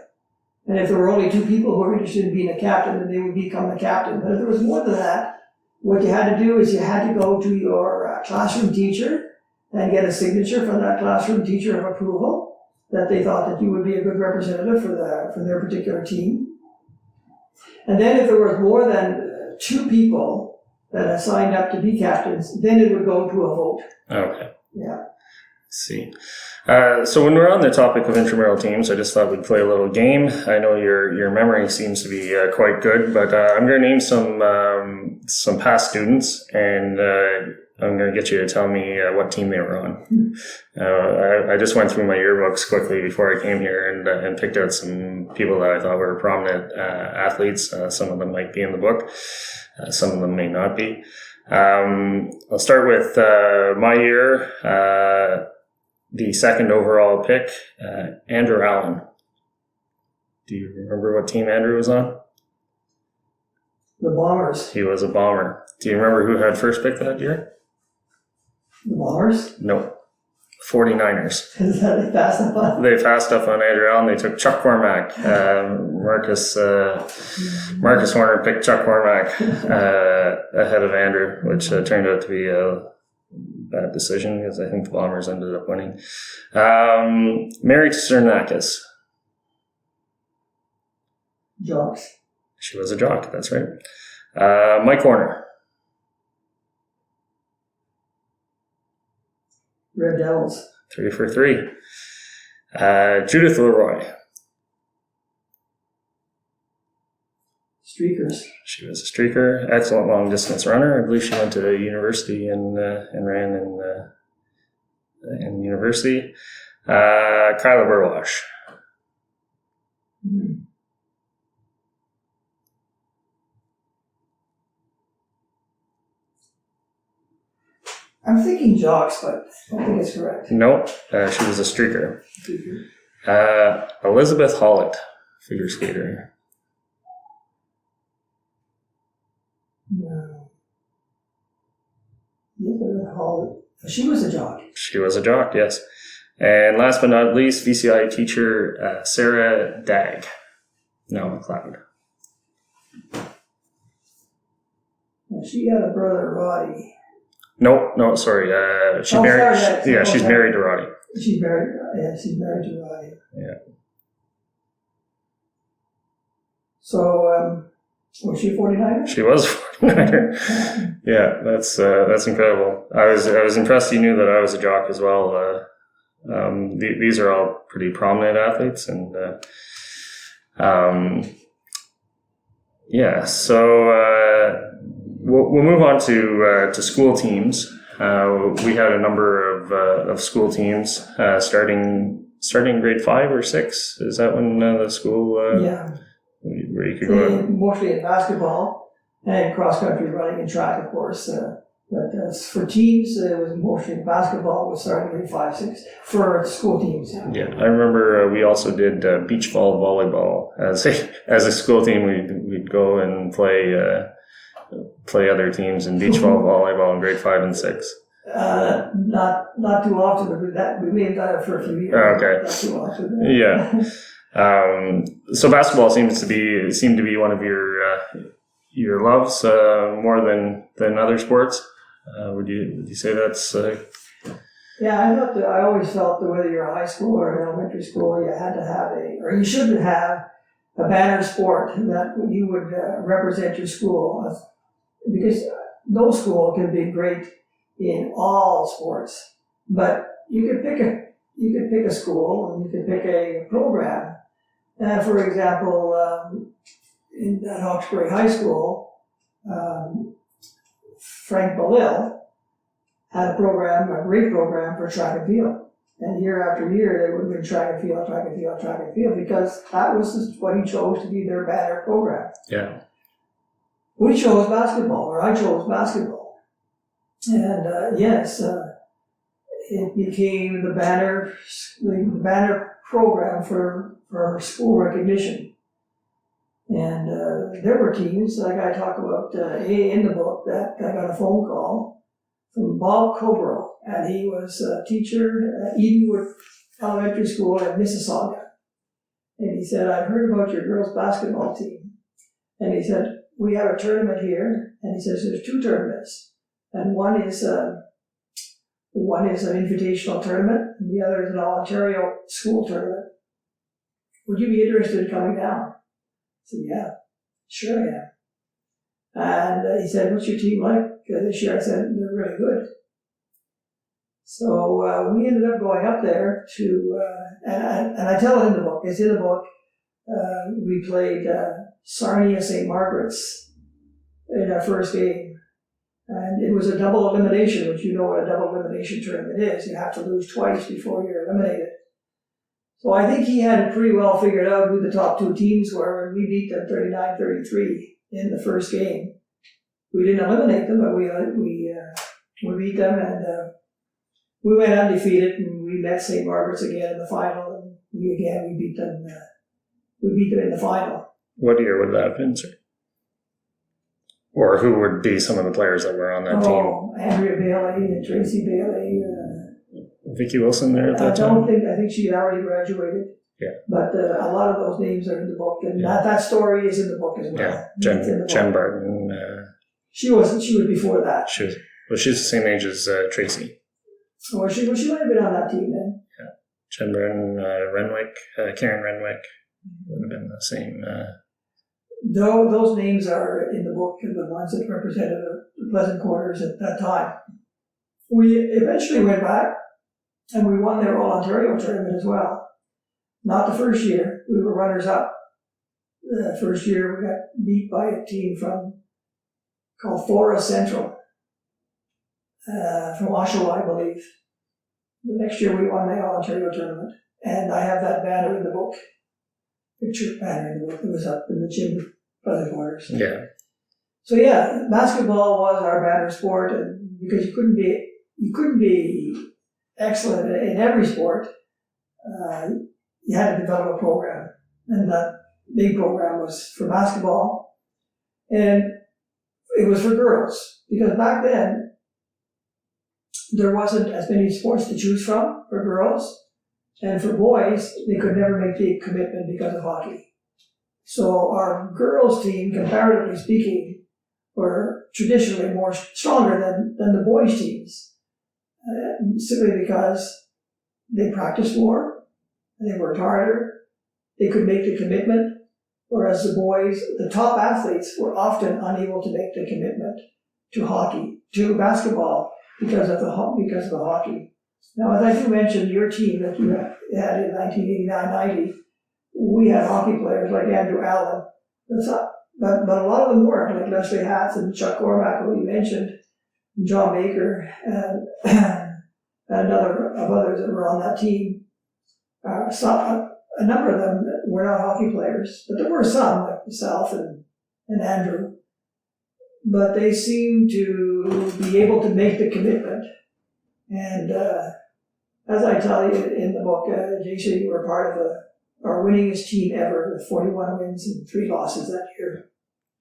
And if there were only 2 people who were interested in being a captain, then they would become the captain. But if there was more than that, what you had to do is you had to go to your classroom teacher and get a signature from that classroom teacher of approval that they thought that you would be a good representative for their particular team. And then if there was more than 2 people that had signed up to be captains, then it would go to a vote. Okay. Yeah. See. So when we're on the topic of intramural teams, I just thought we'd play a little game. I know your memory seems to be quite good, but I'm going to name some past students, and I'm going to get you to tell me what team they were on. I just went through my yearbooks quickly before I came here and picked out some people that I thought were prominent athletes. Some of them might be in the book. Some of them may not be. I'll start with my year, the second overall pick, Andrew Allen. Do you remember what team Andrew was on? The Bombers. He was a Bomber. Do you remember who had first pick that year? The Bombers? No. 49ers. Is that they passed up on? They passed up on Andrew Allen. They took Chuck Cormack. Marcus Horner picked Chuck Cormack ahead of Andrew, which turned out to be a bad decision because I think the Bombers ended up winning. Mary Cernakis. Jocks. She was a jock, that's right. Mike Horner. Red Devils. 3 for 3. Judith Leroy. Streakers. She was a streaker, excellent long distance runner. I believe she went to university and ran in university. Kyla Burwash. I'm thinking jocks, but I don't think it's correct. No, she was a streaker. Elizabeth Hollett, figure skater. No. Elizabeth Hollett. She was a jock. She was a jock, yes. And last but not least, VCI teacher Sarah Dagg. No, McLeod. Well, she had a brother, Roddy. No, sorry. She's married. She's married to Roddy. She's married. Yeah, she's married to Roddy. Yeah. So, was she a 49er? She was a 49er. Yeah, that's incredible. I was impressed you knew that I was a jock as well. These are all pretty prominent athletes, and yeah. So we'll move on to school teams. We had a number of school teams starting grade 5 or 6. Is that when the school? Yeah. Where you could go? Mostly in basketball and cross country running and track, of course. But as for teams, it was mostly in basketball. Was starting grade 5, 6 for school teams. Yeah, I remember we also did beach volleyball as a school team. We'd go and play other teams in beach volleyball in grade 5 and 6. Not too often, but we may have done it for a few years. Okay. Not too often. Yeah. So basketball seemed to be one of your loves more than other sports. Would you say that's? Yeah, I always felt that whether you're a high school or an elementary school, you had to have you should have a banner sport that you would represent your school, because no school can be great in all sports, but you could pick a school and you could pick a program. For example, in at Hawkesbury High School, Frank Belil had a great program for track and field. And year after year, they would win track and field, because that was what he chose to be their banner program. Yeah. We chose basketball, or I chose basketball. And yes, it became the banner program for school recognition. And there were teams, like I talk about in the book, that I got a phone call from Bob Cobrow, and he was a teacher at Edenwood Elementary School in Mississauga. And he said, "I've heard about your girls' basketball team." And he said, "We have a tournament here." And he says, "There's 2 tournaments. And one is an invitational tournament, and the other is an all-Ontario school tournament. Would you be interested in coming down?" I said, "Yeah, sure I am." And he said, "What's your team like this year?" I said, "They're really good." So we ended up going up there to, and I tell it in the book. It's in the book. We played Sarnia St. Margaret's in our first game. And it was a double elimination, which you know what a double elimination tournament is. You have to lose twice before you're eliminated. So I think he had it pretty well figured out who the top 2 teams were, and we beat them 39-33 in the first game. we didn't eliminate them, but we beat them, and we went undefeated, and we met St. Margaret's again in the final, and we beat them. We beat them in the final. What year would that have been, sir? Or who would be some of the players that were on that team? Oh, Andrea Bailey and Tracy Bailey. Vicky Wilson there at that time? I think she had already graduated. Yeah. But a lot of those names are in the book, and that story is in the book as well. Yeah, Jen Barton. She was before that. She's the same age as Tracy. Or she might have been on that team then. Yeah. Jen Barton, Renwick, Karen Renwick would have been the same. Though those names are in the book, and the ones that represented the Pleasant Quarters at that time. We eventually went back, and we won their All-Ontario tournament as well. Not the first year. We were runners-up. The first year we got beat by a team called Flora Central, from Oshawa, I believe. The next year we won the All-Ontario tournament. And I have that banner in the book. Picture banner in the book. It was up in the gym, Pleasant Quarters. Yeah. So yeah, basketball was our banner sport, and because you couldn't be excellent in every sport, you had to develop a program, and that big program was for basketball, and it was for girls, because back then there wasn't as many sports to choose from for girls, and for boys they could never make the commitment because of hockey. So our girls team, comparatively speaking, were traditionally more stronger than the boys teams, simply because they practiced more. They worked harder, they could make the commitment, whereas the boys, the top athletes, were often unable to make the commitment to basketball because of the hockey. Now, as I do mention, your team that you had in 1989-90, we had hockey players like Andrew Allen, but a lot of them weren't, like Leslie Hatz and Chuck Cormack, who you mentioned, and John Baker, and another of others that were on that team. A number of them were not hockey players, but there were some, like myself and Andrew. But they seemed to be able to make the commitment. And as I tell you in the book, Jason, you were part of our winningest team ever, with 41 wins and 3 losses that year.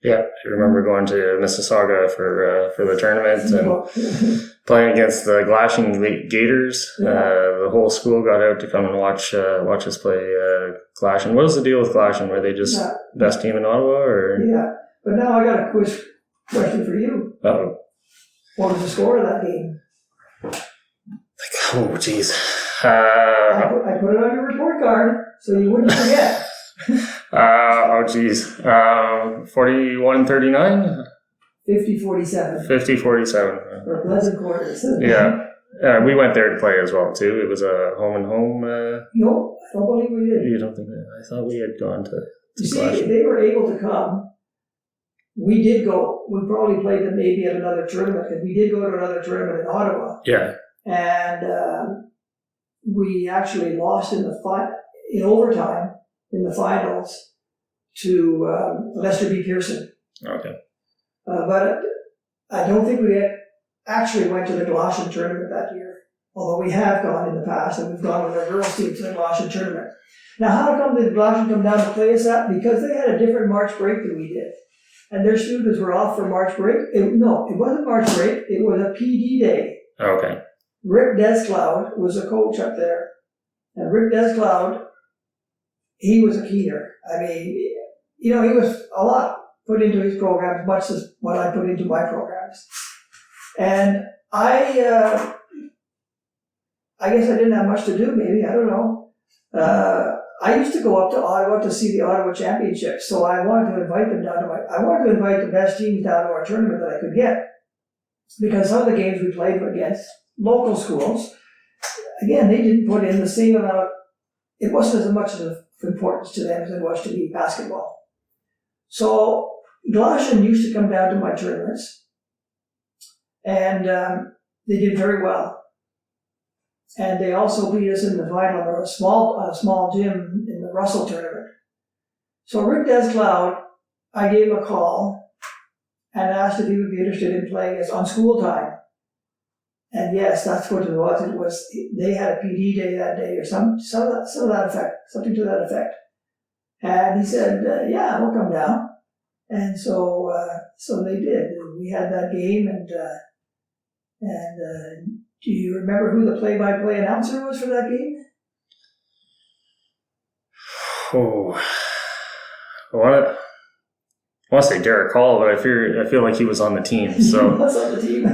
Yeah, I remember going to Mississauga for the tournament and playing against the Glashing Gators. Yeah. The whole school got out to come and watch us play Glashing. What was the deal with Glashing? Were they just best team in Ottawa? Or? Yeah, but now I got a quiz question for you. Uh-oh. What was the score of that game? Oh, jeez. I put it on your report card so you wouldn't forget. 41-39? 50-47. 50-47. For Pleasant Quarters. Yeah. We went there to play as well, too. It was a home and home. No, I don't believe we did. You don't think that? I thought we had gone to see, they were able to come. We did go. We probably played them maybe at another tournament, because we did go to another tournament in Ottawa. Yeah. And we actually lost in overtime in the finals to Lester B. Pearson. Okay. But I don't think we actually went to the Galatian tournament that year, although we have gone in the past, and we've gone with our girls' team to the Galatian tournament. Now, how come the Galatian come down to play us that? Because they had a different March break than we did. And their students were off for March break. No, it wasn't March break. It was a PD day. Okay. Rick Descloud was a coach up there. And Rick Descloud, he was a keener. I mean, he was a lot put into his programs, much as what I put into my programs. And I guess I didn't have much to do, maybe, I don't know. I used to go up to Ottawa to see the Ottawa Championships, so I wanted to invite them down to I wanted to invite the best teams down to our tournament that I could get. Because some of the games we played against local schools, again, they didn't put in the same amount. It wasn't as much of importance to them as it was to me basketball. So Galatian used to come down to my tournaments, and they did very well. And they also beat us in the final of a small gym in the Russell tournament. So Rick Descloud, I gave him a call, and asked if he would be interested in playing us on school time. And yes, that's what it was. It was they had a PD day that day, or some of that effect, something to that effect. And he said, "Yeah, we'll come down." And so they did. We had that game, and do you remember who the play-by-play announcer was for that game? Oh, I want to say Derek Hall, but I feel like he was on the team. So He was on the team.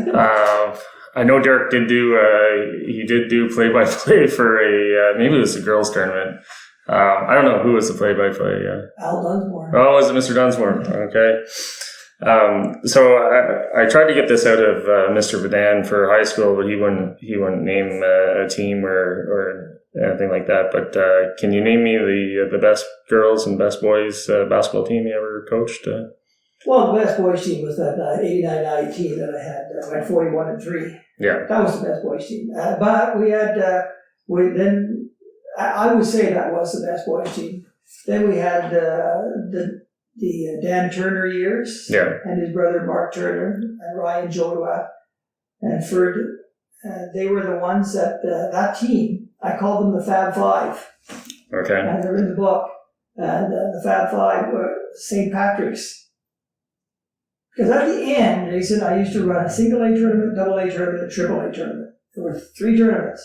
I know Derek did do play-by-play for maybe it was the girls tournament. I don't know who was the play-by-play. Al Dunsmore. Oh, was it Mr. Dunsmore? Okay. So I tried to get this out of Mr. Vadan for high school, but he wouldn't name a team or anything like that. But can you name me the best girls and best boys basketball team you ever coached? Well, the best boys team was that 89-90 team that I had. I went 41-3. Yeah, that was the best boys team. But we had I would say that was the best boys team. Then we had the Dan Turner years, and his brother Mark Turner and Ryan Jodua and Ferd. They were the ones that team. I called them the Fab Five. Okay. And they're in the book. And the Fab Five were St. Patrick's. Because at the end, Jason, I used to run a single A tournament, double A tournament, and triple A tournament. There were 3 tournaments.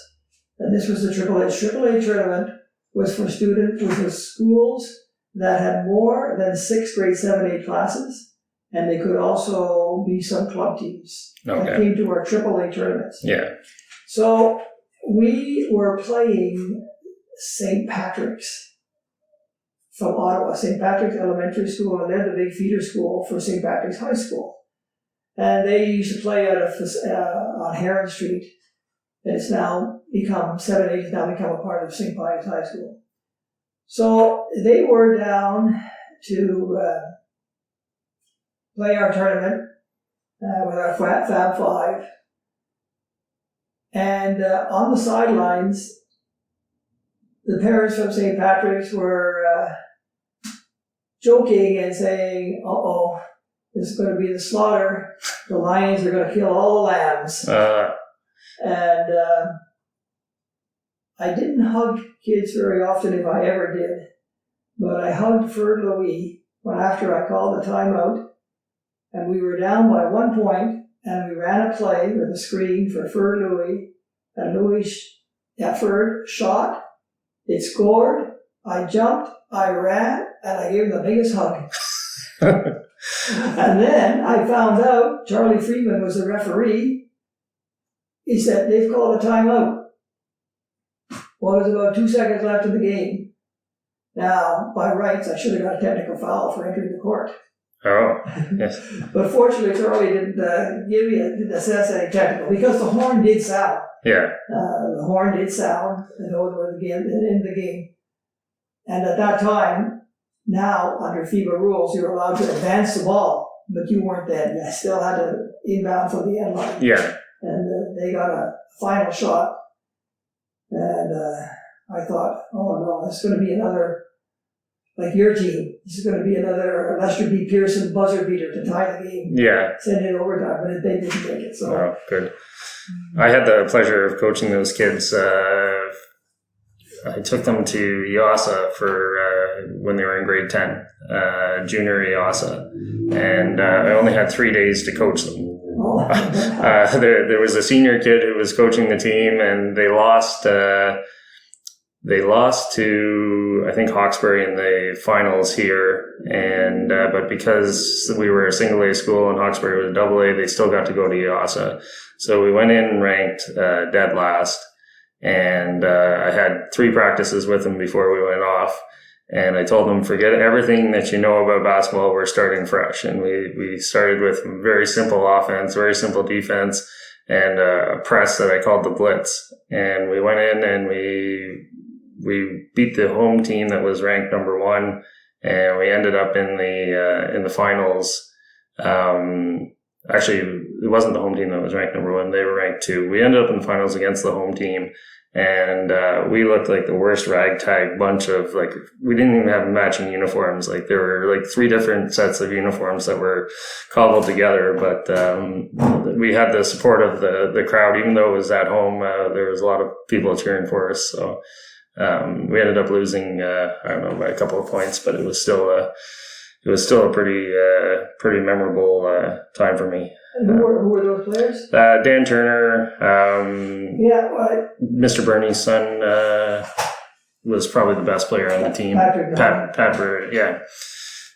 And this was the triple A. Triple A tournament was for schools that had more than 6 grade 7-8 classes, and they could also be some club teams that came to our triple A tournaments. Yeah. So we were playing St. Patrick's from Ottawa, St. Patrick's Elementary School, and they're the big feeder school for St. Patrick's High School. And they used to play on Heron Street. It's now become 7-8 has now become a part of St. Pius High School. So they were down to play our tournament with our Fab Five. And on the sidelines, the parents from St. Patrick's were joking and saying, "Uh-oh, this is going to be the slaughter. The lions are going to kill all the lambs." And I didn't hug kids very often, if I ever did, but I hugged Ferd Louis after I called the timeout, and we were down by 1 point, and we ran a play with a screen for Ferd Louis, and Ferd shot, it scored, I jumped, I ran, and I gave him the biggest hug. And then I found out Charlie Freeman was the referee. He said, "They've called a timeout." Well, there was about 2 seconds left in the game. Now, by rights, I should have got a technical foul for entering the court. Oh, yes. But fortunately, Charlie didn't assess any technical, because the horn did sound. Yeah. The horn did sound in the game. And at that time, now, under FIBA rules, you're allowed to advance the ball, but you weren't then. You still had to inbound from the end line. Yeah. And they got a final shot. And I thought, oh no, this is going to be another, like your team, this is going to be another Lester B. Pearson buzzer beater to tie the game. Yeah. Send it overtime, but they didn't take it. So. Oh, good. I had the pleasure of coaching those kids. I took them to EASA for when they were in grade 10, junior EASA. And I only had 3 days to coach them. There was a senior kid who was coaching the team, and they lost to, I think, Hawkesbury in the finals here. And but because we were a single A school and Hawkesbury was a double A, they still got to go to EASA. So we went in ranked dead last, and I had 3 practices with them before we went off. And I told them, forget everything that you know about basketball, we're starting fresh. And we started with very simple offense, very simple defense, and a press that I called the blitz. And we went in and we beat the home team that was ranked number 1, and we ended up in the finals. Actually, it wasn't the home team that was ranked number 1. They were ranked 2. We ended up in the finals against the home team. And we looked like the worst ragtag bunch of, like, we didn't even have matching uniforms. Like, there were like 3 different sets of uniforms that were cobbled together. But we had the support of the crowd, even though it was at home. There was a lot of people cheering for us. So we ended up losing, I don't know, by a couple of points, but it was still a pretty memorable time for me. And who were those players? Dan Turner, Mr. Bernie's son was probably the best player on the team. Pat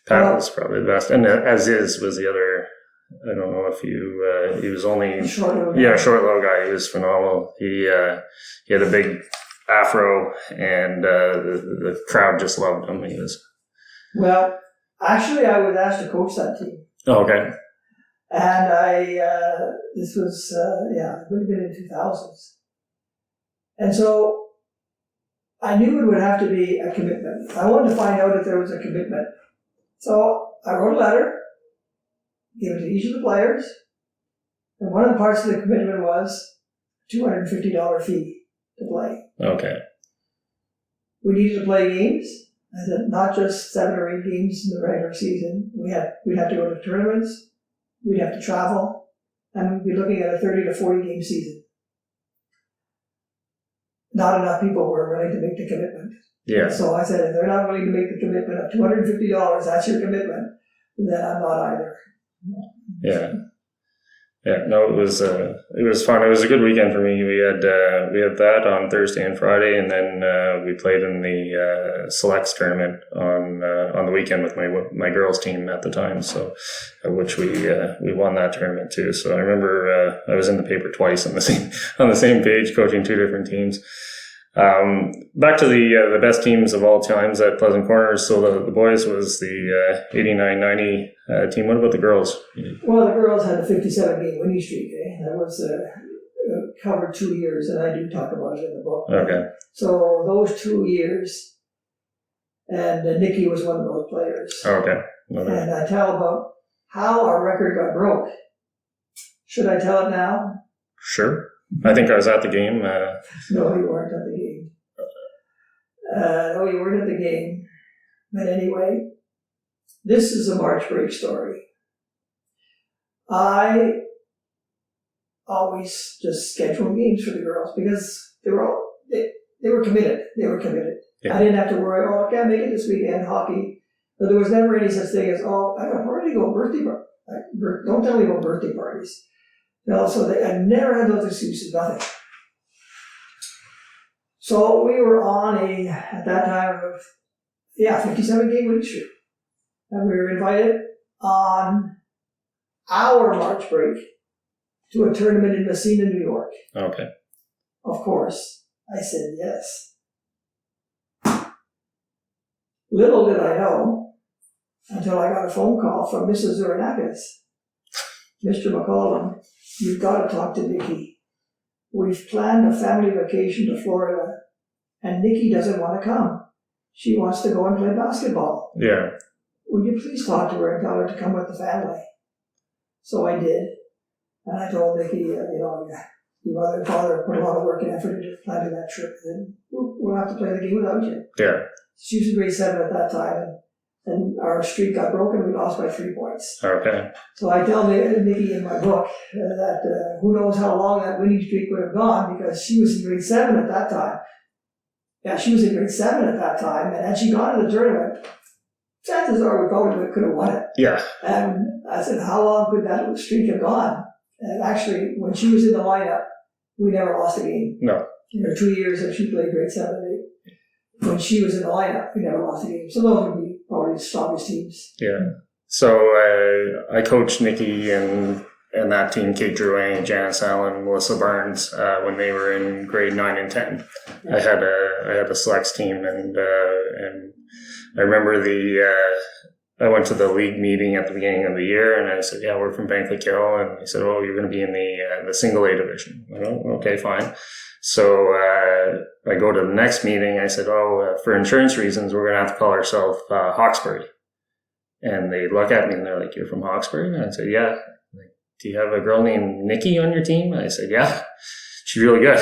was probably the best, and as was the other. I don't know if he was only short little guy. He was phenomenal. He had a big afro, and the crowd just loved him. He was. Well, actually, I was asked to coach that team. Oh, okay. And this was, it would have been in the 2000s. And so I knew it would have to be a commitment. I wanted to find out if there was a commitment. So I wrote a letter, gave it to each of the players, and one of the parts of the commitment was $250 fee to play. Okay. We needed to play games. I said, not just 7 or 8 games in the regular season. We'd have to go to tournaments. We'd have to travel, and we'd be looking at a 30 to 40 game season. Not enough people were willing to make the commitment. Yeah. So I said, if they're not willing to make the commitment of $250, that's your commitment, then I'm not either. Yeah. Yeah, no, it was fun. It was a good weekend for me. We had that on Thursday and Friday, and then we played in the selects tournament on the weekend with my girls' team at the time. So, which we won that tournament too. So I remember I was in the paper twice on the same page, coaching 2 different teams. Back to the best teams of all times at Pleasant Corners. So the boys was the 89-90 team. What about the girls? Well, the girls had a 57-game winning streak. That was covered 2 years, and I do talk about it in the book. Okay. So those 2 years, and Nikki was one of those players. Okay. And I tell about how our record got broke. Should I tell it now? Sure. I think I was at the game. No, you weren't at the game. No, you weren't at the game. But anyway, this is a March break story. I always just scheduled games for the girls because they were committed. They were committed. Yeah. I didn't have to worry, I can't make it this weekend, hockey. But there was never any such thing as, I got a party to go, birthday party. Don't tell me about birthday parties. No, so I never had those excuses, nothing. So we were on at that time, 57-game winning streak. And we were invited on our March break to a tournament in Messina, New York. Okay. Of course, I said yes. Little did I know, until I got a phone call from Mrs. Zurinakis. Mr. MacCallum, you've got to talk to Nikki. We've planned a family vacation to Florida, and Nikki doesn't want to come. She wants to go and play basketball. Yeah. Would you please talk to her and tell her to come with the family? So I did. And I told Nikki, your mother and father put a lot of work and effort into planning that trip, and we'll have to play the game without you. Yeah. She was in grade 7 at that time, and our streak got broken. We lost by 3 points. Okay. So I tell Nikki in my book that who knows how long that winning streak would have gone, because she was in grade 7 at that time. Yeah, she was in grade 7 at that time, and had she gone to the tournament, chances are we probably could have won it. Yeah. And I said, how long could that streak have gone? And actually, when she was in the lineup, we never lost a game. No. 2 years that she played grade 7 and 8. When she was in the lineup, we never lost a game. So those would be probably the strongest teams. Yeah. So I coached Nikki and that team, Kate Drouin, Janice Allen, Melissa Barnes, when they were in grade 9 and 10. Yeah. I had a selects team, and I remember I went to the league meeting at the beginning of the year, and I said, yeah, we're from Vankleek Hill. And he said, oh, you're going to be in the single A division. I go, okay, fine. So I go to the next meeting. I said, for insurance reasons, we're going to have to call ourselves Hawkesbury. And they look at me and they're like, you're from Hawkesbury? And I said, yeah. Like, do you have a girl named Nikki on your team? I said, yeah, she's really good.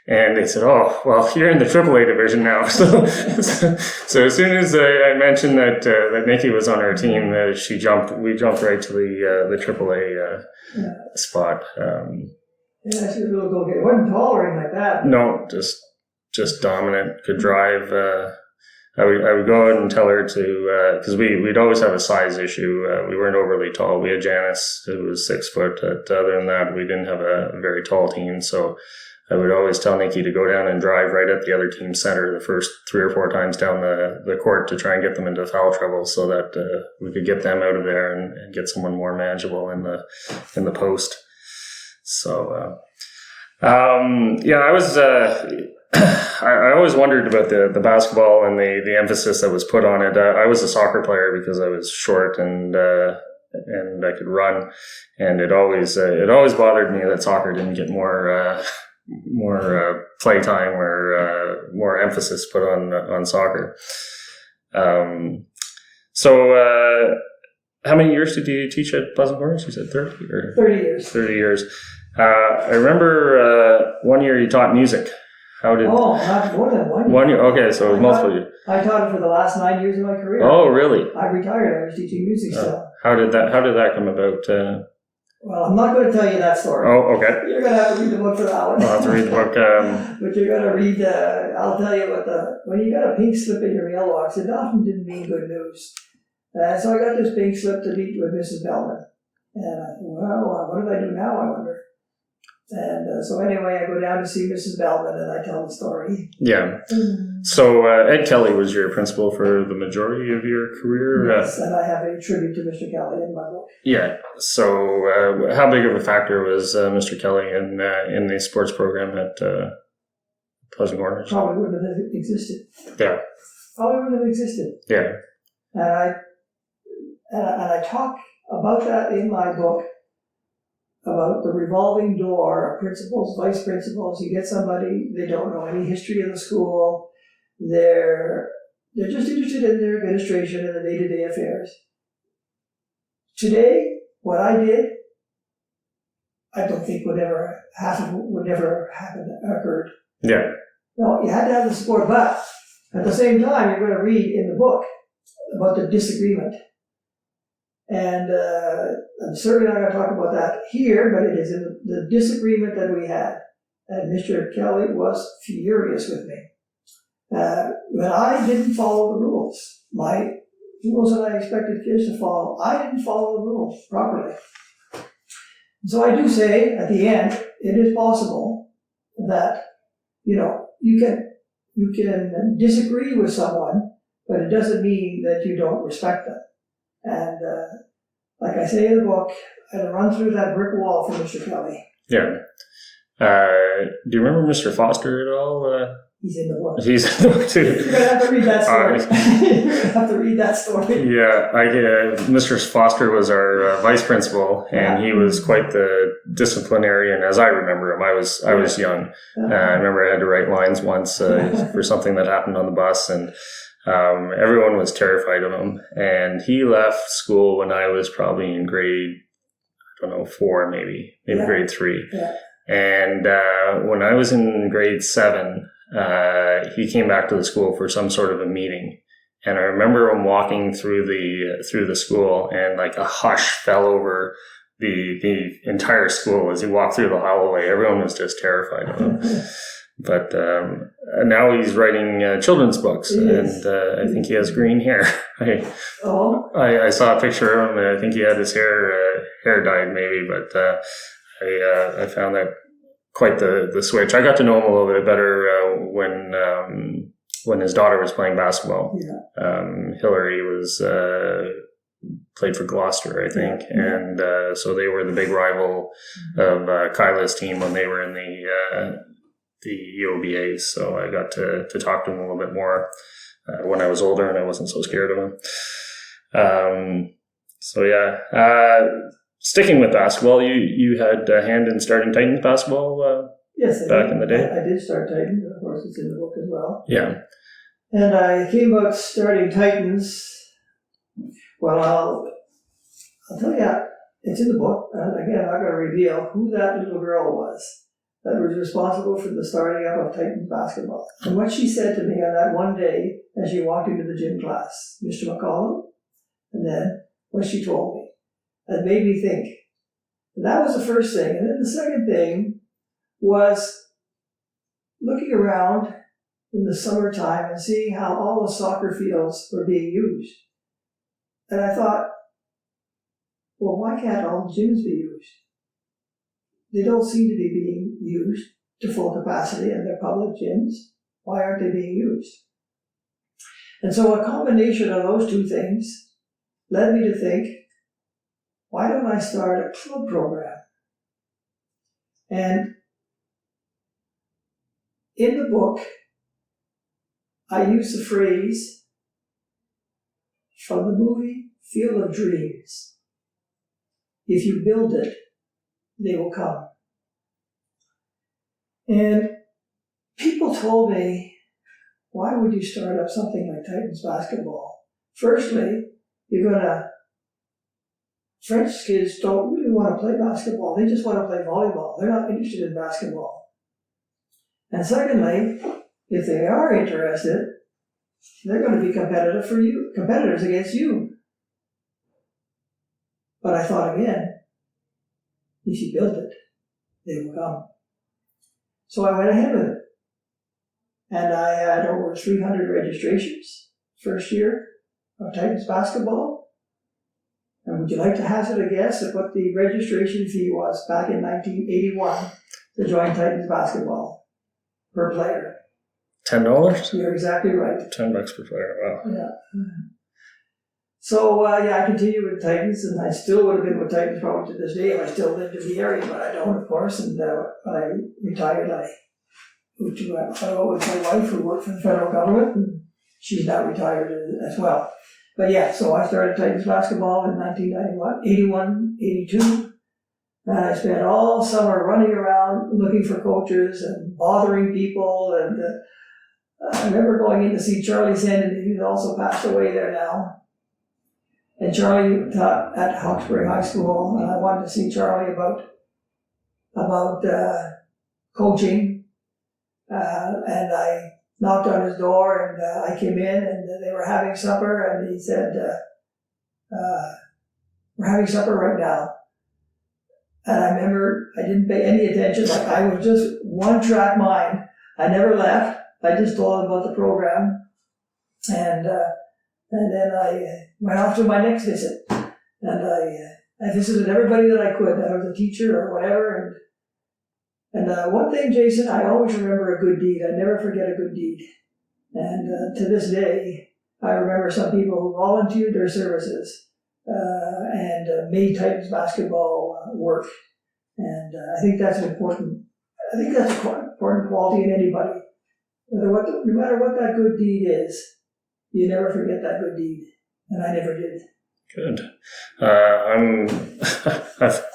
And they said, "Oh, well, you're in the AAA division now." So as soon as I mentioned that Nikki was on our team, we jumped right to the AAA spot. Yeah, she was a little go-getter. Wasn't tall or anything like that. No, just dominant. Could drive. I would go out and tell her to, because we'd always have a size issue. We weren't overly tall. We had Janice, who was 6 foot. Other than that, we didn't have a very tall team. So I would always tell Nikki to go down and drive right at the other team's center the first 3 or 4 times down the court to try and get them into foul trouble, so that we could get them out of there and get someone more manageable in the post. So I was. I always wondered about the basketball and the emphasis that was put on it. I was a soccer player because I was short and I could run, and it always bothered me that soccer didn't get more play time or more emphasis put on soccer. So how many years did you teach at Pleasant Corners? You said 30 or 30 years. 30 years. I remember one year you taught music. How did? Oh, not more than 1 year. 1 year. Okay, so it was multiple years. I taught it for the last 9 years of my career. Oh, really? I retired. I was teaching music still. How did that come about? Well, I'm not going to tell you that story. Oh, okay. You're going to have to read the book for that one. I'll have to read the book. But you're going to read. I'll tell you when you got a pink slip in your mailbox, it often didn't mean good news. So I got this pink slip to meet with Mrs. Bellman, and I thought, well, what did I do now? I wonder. And so anyway, I go down to see Mrs. Bellman and I tell the story. Yeah. So Ed Kelly was your principal for the majority of your career? Yes, and I have a tribute to Mr. Kelly in my book. Yeah. So how big of a factor was Mr. Kelly in the sports program at Pleasant Corners? Probably wouldn't have existed. Yeah. Probably wouldn't have existed. Yeah. And I talk about that in my book, about the revolving door of principals, vice principals. You get somebody, they don't know any history of the school. They're just interested in their administration and the day-to-day affairs. Today, what I did, I don't think would never occurred. Yeah. No, you had to have the support, but at the same time, you're going to read in the book about the disagreement. And I'm certainly not going to talk about that here, but it is in the disagreement that we had. And Mr. Kelly was furious with me. But I didn't follow the rules. My rules that I expected kids to follow, I didn't follow the rules properly. So I do say at the end, it is possible that, you can disagree with someone, but it doesn't mean that you don't respect them. And like I say in the book, I had to run through that brick wall for Mr. Kelly. Yeah. Do you remember Mr. Foster at all? He's in the book. He's in the book too. You're going to have to read that story. You're going to have to read that story. Yeah, Mr. Foster was our vice principal, and he was quite the disciplinarian, as I remember him. I was young. I remember I had to write lines once for something that happened on the bus, and everyone was terrified of him. And he left school when I was probably in grade, 4, maybe grade 3. Yeah. And when I was in grade 7, he came back to the school for some sort of a meeting. And I remember him walking through the school, and like a hush fell over the entire school as he walked through the hallway. Everyone was just terrified of him. But now he's writing children's books, and I think he has green hair. I saw a picture of him, and I think he had his hair dyed maybe, but I found that quite the switch. I got to know him a little bit better when his daughter was playing basketball. Yeah. Hillary played for Gloucester, I think, and so they were the big rival of Kyla's team when they were in the UOBA. So I got to talk to him a little bit more when I was older, and I wasn't so scared of him. Sticking with basketball, you had a hand in starting Titans basketball back in the day? I did start Titans. Of course, it's in the book as well. Yeah. And I came about starting Titans. Well, I'll tell you, it's in the book. And again, I'm not going to reveal who that little girl was. that was responsible for the starting up of Titans basketball. And what she said to me on that one day as she walked into the gym class, Mr. MacCallum, and then what she told me, that made me think. And that was the first thing. And then the second thing was looking around in the summertime and seeing how all the soccer fields were being used. And I thought, well, why can't all the gyms be used? They don't seem to be being used to full capacity in their public gyms. Why aren't they being used? And so a combination of those two things led me to think, why don't I start a club program? And in the book, I use the phrase from the movie Field of Dreams. If you build it, they will come. And people told me, why would you start up something like Titans basketball? Firstly, French kids don't really want to play basketball. They just want to play volleyball. They're not interested in basketball. And secondly, if they are interested, they're going to be competitors against you. But I thought again, if you build it, they will come. So I went ahead with it. And I had over 300 registrations first year of Titans basketball. And would you like to hazard a guess at what the registration fee was back in 1981 to join Titans basketball per player? $10? You're exactly right. $10 per player, wow. Yeah. So, I continued with Titans, and I still would have been with Titans probably to this day if I still lived in the area, but I don't, of course. And when I retired, I moved to Ottawa with my wife, who worked for the federal government, and she's now retired as well. But yeah, so I started Titans basketball in 1981, 82, and I spent all summer running around looking for coaches and bothering people. And I remember going in to see Charlie Sandin, who's also passed away there now. And Charlie taught at Hawkesbury High School, and I wanted to see Charlie about coaching. And I knocked on his door, and I came in, and they were having supper, and he said, we're having supper right now. And I remember I didn't pay any attention, like I was just one-track mind. I never left. I just told him about the program. And then I went off to my next visit. And I visited everybody that I could, that I was a teacher or whatever. And one thing, Jason, I always remember a good deed. I never forget a good deed. And to this day, I remember some people who volunteered their services and made Titans basketball work. And I think that's important. I think that's an important quality in anybody. No matter what that good deed is, you never forget that good deed. And I never did. Good.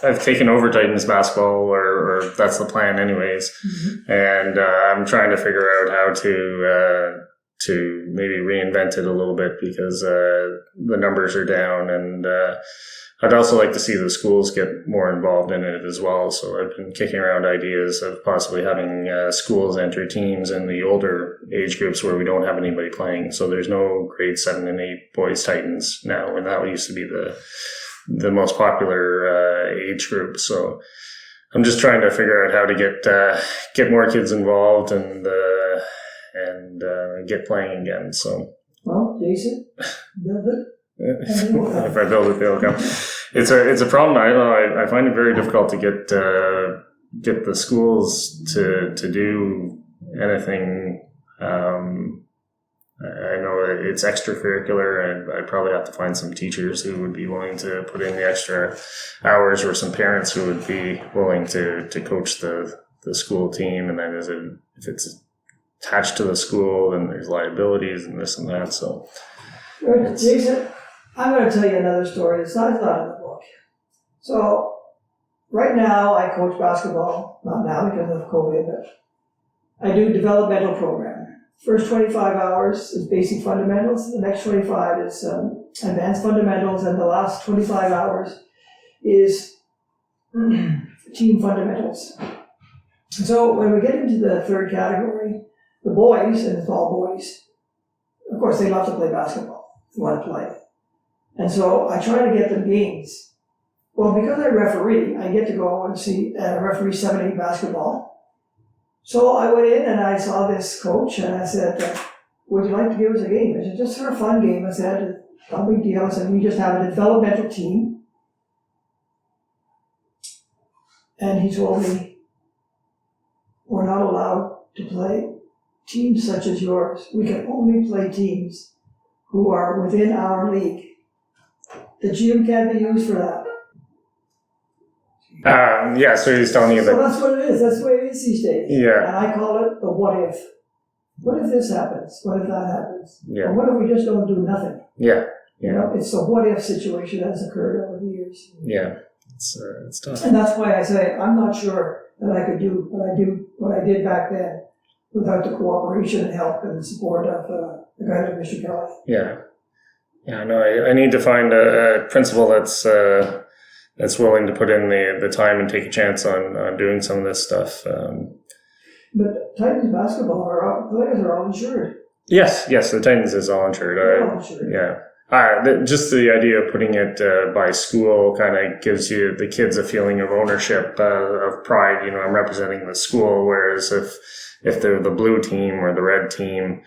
I've taken over Titans basketball, or that's the plan, anyways. Mm-hmm. And I'm trying to figure out how to maybe reinvent it a little bit, because the numbers are down, and I'd also like to see the schools get more involved in it as well. So I've been kicking around ideas of possibly having schools enter teams in the older age groups where we don't have anybody playing. So there's no grade 7 and 8 boys Titans now, and that used to be the most popular age group. So I'm just trying to figure out how to get more kids involved and get playing again. So, well, Jason, build it. If I build it, they'll come. It's a problem. I find it very difficult to get the schools to do anything. I know it's extracurricular, and I probably have to find some teachers who would be willing to put in the extra hours, or some parents who would be willing to coach the school team. And then if it's attached to the school, then there's liabilities and this and that. So, Jason, I'm going to tell you another story. It's not in the book. So, right now I coach basketball, not now because of COVID, but I do developmental program. First 25 hours is basic fundamentals. The next 25 is advanced fundamentals, and the last 25 hours is team fundamentals. So when we get into the third category, the boys, and it's all boys, of course they love to play basketball. They want to play. And so I try to get them games. Well, because I referee, I get to go and see referee 7-8 basketball. So I went in and I saw this coach and I said, would you like to give us a game? I said, just for a fun game. I said, no big deal. I said, we just have a developmental team. And he told me, we're not allowed to play teams such as yours. We can only play teams who are within our league. The gym can't be used for that. Yeah, so he's telling you So that. that's what it is. That's the way it is these days. Yeah. And I call it the what if. What if this happens? What if that happens? Yeah. Or what if we just don't do nothing? Yeah. You know, it's the what if situation that has occurred over the years. Yeah. It's tough. And that's why I say I'm not sure that I could do what I did back then without the cooperation and help and support of the guy like Mr. Kelly. Yeah. Yeah, no, I need to find a principal that's willing to put in the time and take a chance on doing some of this stuff. But Titans basketball, players are all insured. Yes, the Titans is all insured. They're all insured. Yeah. Just the idea of putting it by school kind of gives you the kids a feeling of ownership, of pride. You know, I'm representing the school, whereas if they're the blue team or the red team,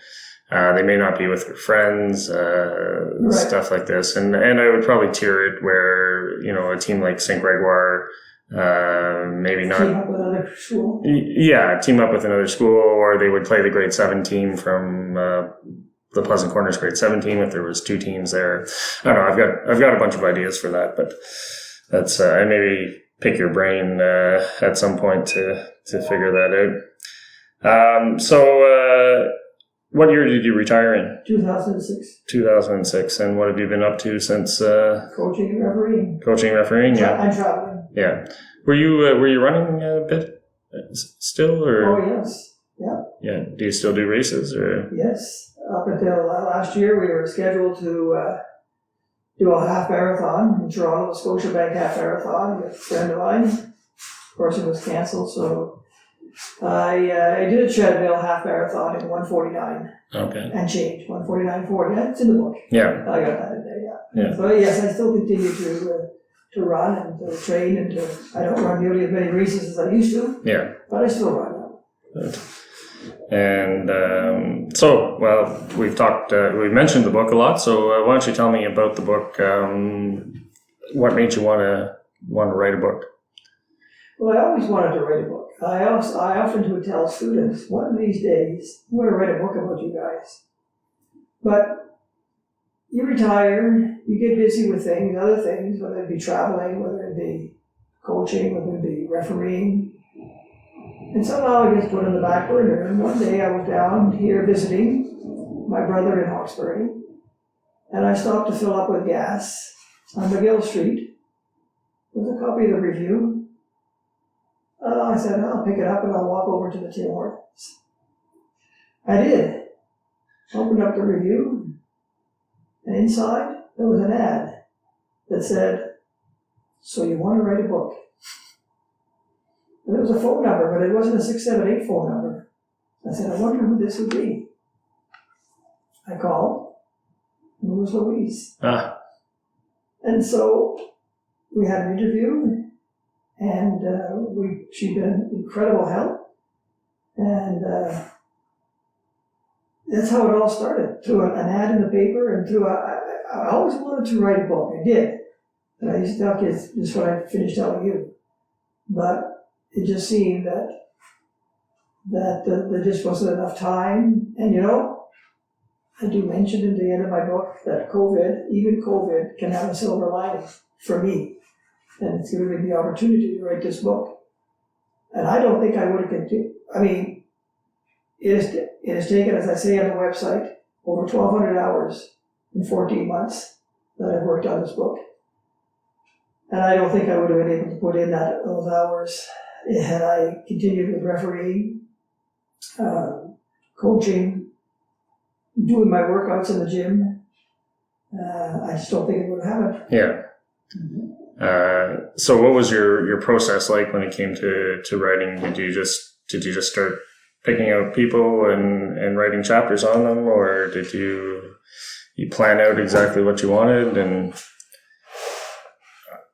they may not be with their friends, Right. stuff like this. And I would probably tier it where, you know, a team like St. Gregoire, maybe not. Team up with another school. Yeah, team up with another school, or they would play the grade 7 team from the Pleasant Corners grade 7 team if there was 2 teams there. I don't know. I've got a bunch of ideas for that, but that's I maybe pick your brain at some point to figure that out. So what year did you retire in? 2006. 2006. And what have you been up to since? Coaching and refereeing. Coaching, refereeing. Yeah. I'm traveling. Yeah. Were you running a bit still, or? Oh yes. Yeah. Yeah. Do you still do races, or? Yes. Up until last year, we were scheduled to do a half marathon in Toronto, the Scotiabank half marathon with a friend of mine. Of course, it was canceled, so I did a treadmill half marathon in 1:49 Okay. and change 1:49:40. That's in the book. Yeah. I got that in there. Yeah. Yeah. So yes, I still continue to run and to train and I don't run nearly as many races as I used to, Yeah. but I still run now. Good. And so, well, we've talked, we mentioned the book a lot. So, why don't you tell me about the book? What made you want to write a book? Well, I always wanted to write a book. I often would tell students, one of these days, I'm going to write a book about you guys. But you retire, you get busy with things, other things, whether it be traveling, whether it be coaching, whether it be refereeing. And somehow it gets put on the back burner. And one day I was down here visiting my brother in Hawkesbury, and I stopped to fill up with gas on McGill Street with a copy of the review. I said, I'll pick it up and I'll walk over to the Tim Hortons. I did. Opened up the review, and inside there was an ad that said, so you want to write a book? And there was a phone number, but it wasn't a 678 phone number. I said, I wonder who this would be. I called, and it was Louise. Ah. And so we had an interview, and she'd been incredible help. And that's how it all started, through an ad in the paper, and through I always wanted to write a book. I did. And I used to tell kids just what I finished telling you. But it just seemed that there just wasn't enough time. And you know, I do mention at the end of my book that even COVID can have a silver lining for me. And it's given me the opportunity to write this book. And I don't think I would have continued. I mean, it has taken, as I say on the website, over 1,200 hours in 14 months that I've worked on this book. And I don't think I would have been able to put in those hours had I continued with refereeing, coaching, doing my workouts in the gym. I just don't think it would have happened. Yeah. So what was your process like when it came to writing? Did you just did you just start picking out people and writing chapters on them, or did you plan out exactly what you wanted? And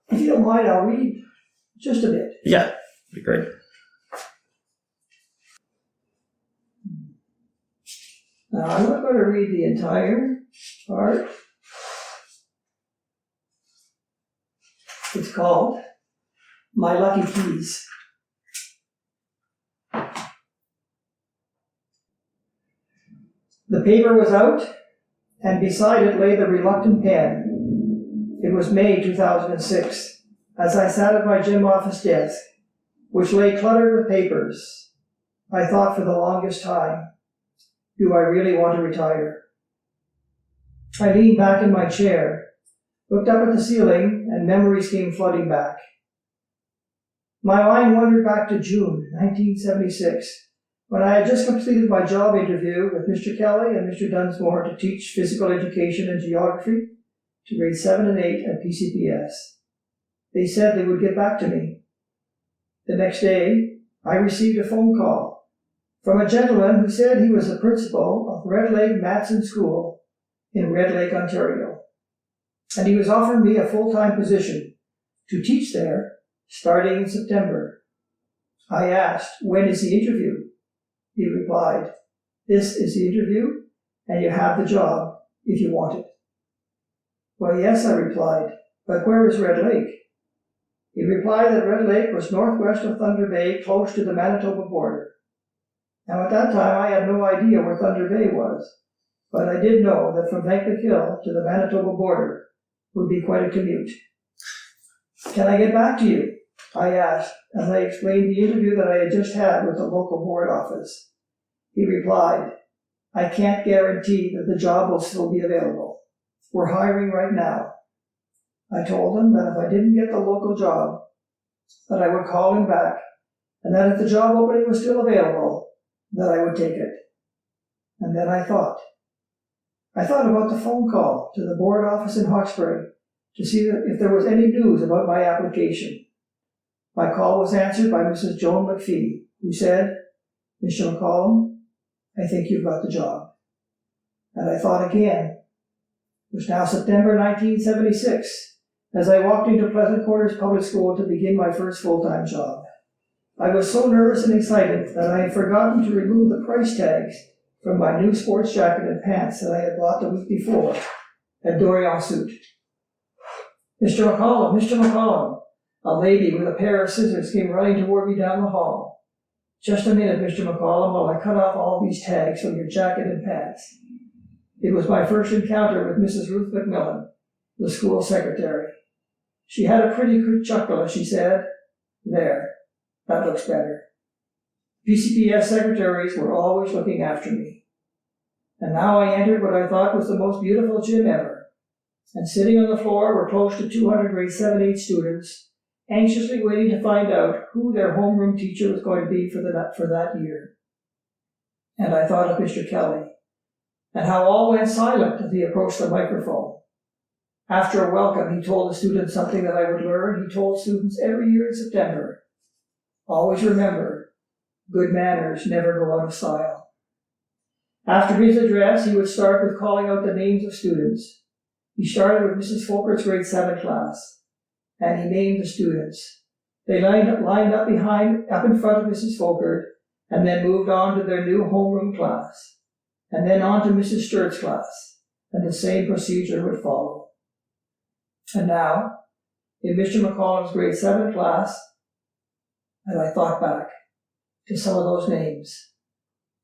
if you don't mind, I'll read just a bit. Yeah, that'd be great. Now, I'm not going to read the entire part. It's called My Lucky Keys. The paper was out, and beside it lay the reluctant pen. It was May 2006, as I sat at my gym office desk, which lay cluttered with papers. I thought for the longest time, do I really want to retire? I leaned back in my chair, looked up at the ceiling, and memories came flooding back. My mind wandered back to June 1976, when I had just completed my job interview with Mr. Kelly and Mr. Dunsmore to teach physical education and geography to grades 7 and 8 at PCPS. They said they would get back to me. The next day, I received a phone call from a gentleman who said he was the principal of Red Lake Matson School in Red Lake, Ontario, and he was offering me a full-time position to teach there starting in September. I asked, when is the interview? He replied, this is the interview, and you have the job if you want it. Well, yes, I replied, but where is Red Lake? He replied that Red Lake was northwest of Thunder Bay, close to the Manitoba border. Now, at that time, I had no idea where Thunder Bay was, but I did know that from Vankleek Hill to the Manitoba border would be quite a commute. Can I get back to you? I asked, as I explained the interview that I had just had with the local board office. He replied, I can't guarantee that the job will still be available. We're hiring right now. I told him that if I didn't get the local job, that I would call him back, and that if the job opening was still available, that I would take it. And then I thought about the phone call to the board office in Hawkesbury to see if there was any news about my application. My call was answered by Mrs. Joan McPhee, who said, Mr. MacCallum, I think you've got the job. And I thought again. It was now September 1976, as I walked into Pleasant Quarters Public School to begin my first full-time job. I was so nervous and excited that I had forgotten to remove the price tags from my new sports jacket and pants that I had bought the week before at Dorian suit. Mr. MacCallum, a lady with a pair of scissors came running toward me down the hall. Just a minute, Mr. MacCallum, while I cut off all these tags from your jacket and pants. It was my first encounter with Mrs. Ruth McMillan, the school secretary. She had a pretty good chuckle as she said, there, that looks better. PCPS secretaries were always looking after me. And now I entered what I thought was the most beautiful gym ever. And sitting on the floor were close to 200 grade 7-8 students, anxiously waiting to find out who their homeroom teacher was going to be for that year. And I thought of Mr. Kelly, and how all went silent as he approached the microphone. After a welcome, he told the students something that I would learn. He told students every year in September, always remember, good manners never go out of style. After his address, he would start with calling out the names of students. He started with Mrs. Folkert's grade 7 class, and he named the students. They lined up up in front of Mrs. Folkert, and then moved on to their new homeroom class, and then on to Mrs. Sturt's class, and the same procedure would follow. And now, in Mr. MacCallum's grade 7 class, and I thought back to some of those names.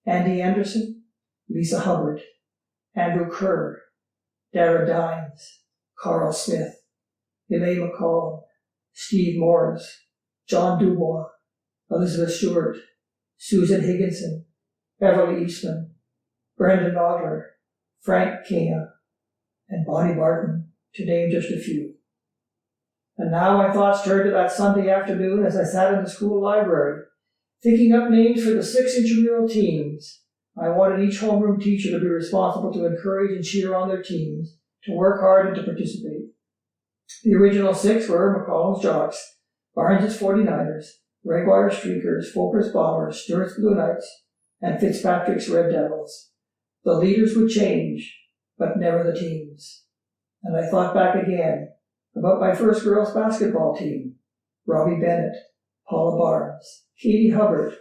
Andy Anderson, Lisa Hubbard, Andrew Kerr, Dara Dines, Carl Smith, Elaine McCallum, Steve Morris, John Dubois, Elizabeth Stewart, Susan Higginson, Beverly Eastman, Brendan Ogler, Frank Kena, and Bonnie Barton, to name just a few. And now my thoughts turned to that Sunday afternoon as I sat in the school library, thinking up names for the 6 intramural teams. I wanted each homeroom teacher to be responsible to encourage and cheer on their teams, to work hard and to participate. The original 6 were McCallum's Jocks, Barnes' 49ers, Gregor Streakers, Folkers Bombers, Stewart's Blue Knights, and Fitzpatrick's Red Devils. The leaders would change, but never the teams. And I thought back again about my first girls' basketball team. Robbie Bennett, Paula Barnes, Katie Hubbard,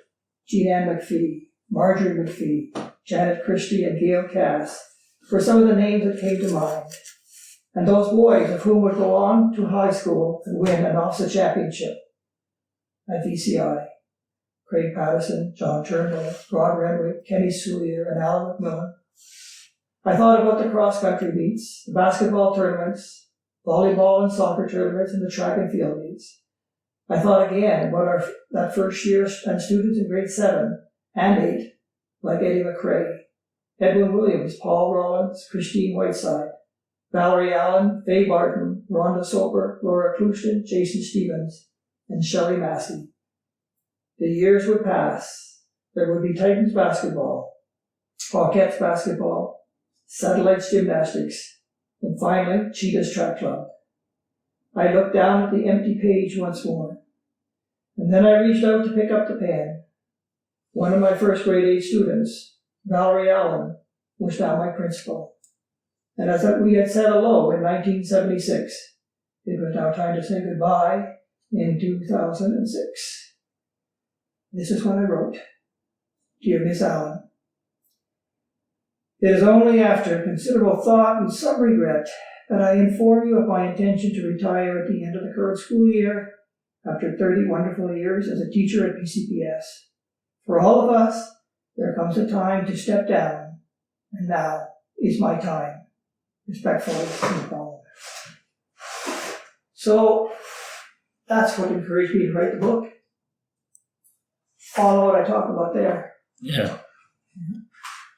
Jean Ann McPhee, Marjorie McPhee, Janet Christie, and Gail Kass were some of the names that came to mind. And those boys of whom would go on to high school and win an OFSA championship at VCI. Craig Patterson, John Turnbull, Rod Renwick, Kenny Soulier, and Alan McMillan. I thought about the cross-country meets, the basketball tournaments, volleyball and soccer tournaments, and the track and field meets. I thought again about that first year and students in grade 7 and 8, like Eddie Mcrae, Edwin Williams, Paul Rollins, Christine Whiteside, Valerie Allen, Faye Barton, Rhonda Soper, Laura Clouston, Jason Stevens, and Shelley Massey. The years would pass. There would be Titans basketball, Hawkettes basketball, Satellites gymnastics, and finally, Cheetahs track club. I looked down at the empty page once more, and then I reached out to pick up the pen. One of my first grade 8 students, Valerie Allen, was now my principal. And as we had said hello in 1976, it was now time to say goodbye in 2006. This is what I wrote. Dear Miss Allen, it is only after considerable thought and some regret that I inform you of my intention to retire at the end of the current school year after 30 wonderful years as a teacher at PCPS. For all of us, there comes a time to step down, and now is my time. Respectfully, McCallum. So, that's what encouraged me to write the book. All of what I talk about there. Yeah.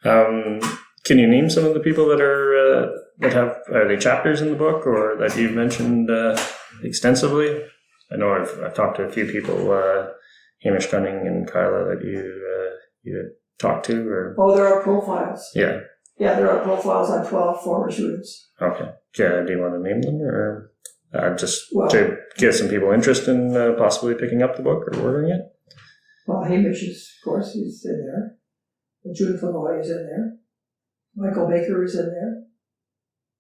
Can you name some of the people that are they chapters in the book or that you've mentioned extensively? I know I've talked to a few people, Hamish Gunning and Kyla, that you had talked to, or there are profiles. Yeah, there are profiles on 12 former students. Okay. Yeah, do you want to name them, or to get some people interested in possibly picking up the book or ordering it? Well, Hamish is, of course, he's in there. Judith Lavoie is in there. Michael Baker is in there.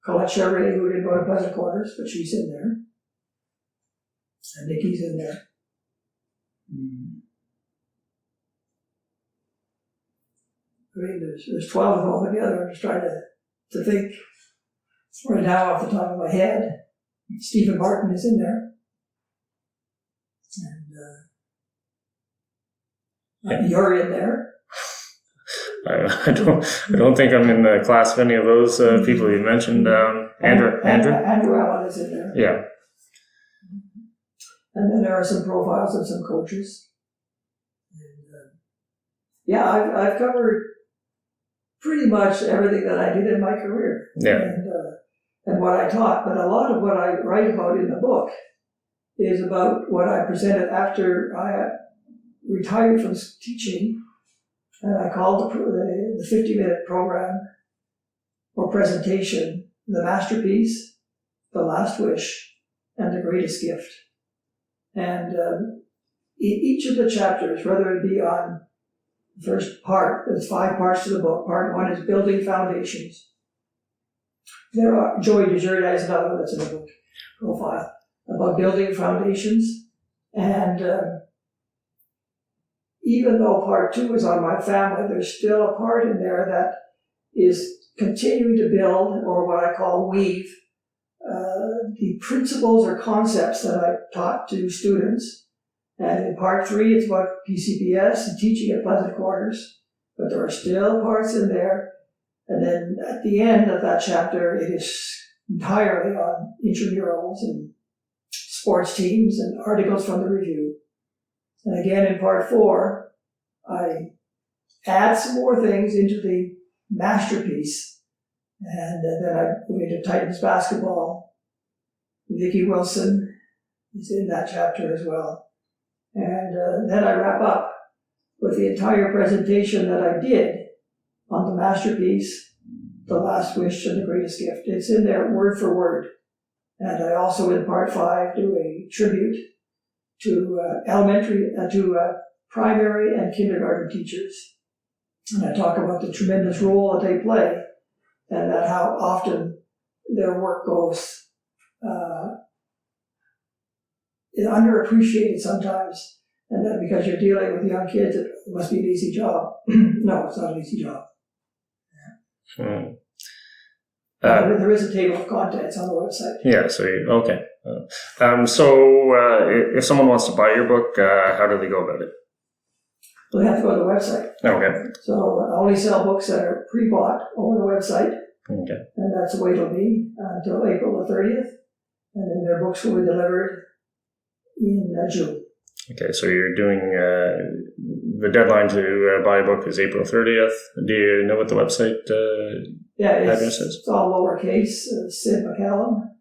Colette Chevrolet, who didn't go to Pleasant Quarters, but she's in there. And Nikki's in there. I mean, there's 12 of them all together. I'm just trying to think right now off the top of my head. Stephen Martin is in there. And you're in there. I don't think I'm in the class of any of those people you mentioned. Andrew Allen is in there. Yeah. And then there are some profiles of some coaches. And, I've covered pretty much everything that I did in my career. Yeah. And what I taught. But a lot of what I write about in the book is about what I presented after I retired from teaching. And I called the 50-minute program or presentation The Masterpiece, The Last Wish, and The Greatest Gift. And each of the chapters, whether it be on the first part, there's 5 parts to the book. Part 1 is Building Foundations. There are, Joey DeJarda is another one that's in the book profile, about building foundations. And even though part 2 is on my family, there's still a part in there that is continuing to build, or what I call weave, the principles or concepts that I taught to students. And in part 3, it's about PCPS and teaching at Pleasant Quarters. But there are still parts in there. And then at the end of that chapter, it is entirely on intramurals and sports teams and articles from the review. And again, in part 4, I add some more things into the masterpiece. And then I move into Titans basketball. Vicki Wilson is in that chapter as well. And then I wrap up with the entire presentation that I did on the masterpiece, The Last Wish, and The Greatest Gift. It's in there word for word. And I also, in part 5, do a tribute to primary and kindergarten teachers. And I talk about the tremendous role that they play and that how often their work goes is underappreciated sometimes, and that because you're dealing with young kids, it must be an easy job. No, it's not an easy job. There is a table of contents on the website. Yeah, so okay. If someone wants to buy your book, how do they go about it? Well, they have to go to the website. Okay. So I only sell books that are pre-bought over the website. Okay. And that's the way it'll be until April the 30th. And then their books will be delivered in June. Okay, so you're doing the deadline to buy a book is April 30th. Do you know what the website address is? It's all lowercase. Sid MacCallum,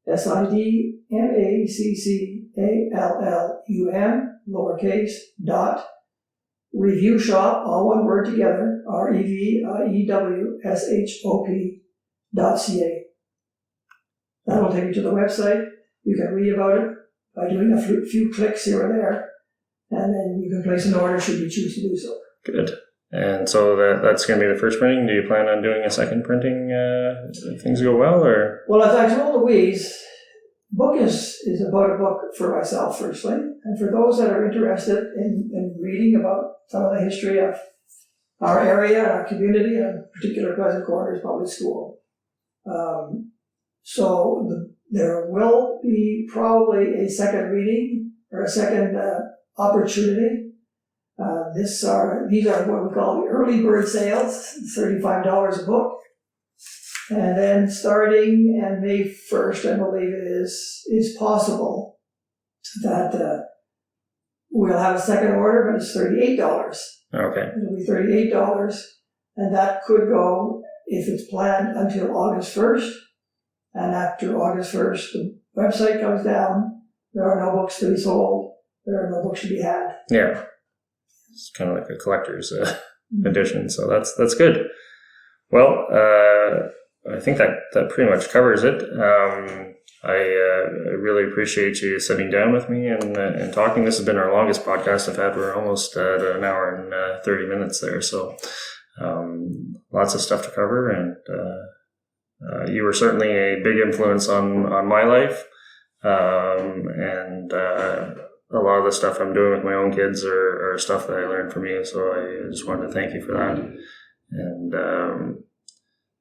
SIDMACCALLUM, lowercase, dot, review shop, all one word together, REVIEWSHOP.ca. That will take you to the website. You can read about it by doing a few clicks here or there, and then you can place an order should you choose to do so. Good. And so that's going to be the first printing. Do you plan on doing a second printing if things go well, or? Well, as I told Louise, the book is about a book for myself, firstly, and for those that are interested in reading about some of the history of our area, our community, and particular Pleasant Corners Public School. There will be probably a second reading or a second opportunity. These are what we call the early bird sales, $35 a book. And then starting on May 1st, I believe it is possible that we'll have a second order, but it's $38. Okay. It'll be $38, and that could go, if it's planned, until August 1st. And after August 1st, the website comes down. There are no books to be sold. There are no books to be had. Yeah. It's kind of like a collector's edition, so that's good. Well, I think that pretty much covers it. I really appreciate you sitting down with me and talking. This has been our longest podcast I've had. We're almost at an hour and 30 minutes there, so lots of stuff to cover, and you were certainly a big influence on my life, and a lot of the stuff I'm doing with my own kids are stuff that I learned from you, so I just wanted to thank you for that. And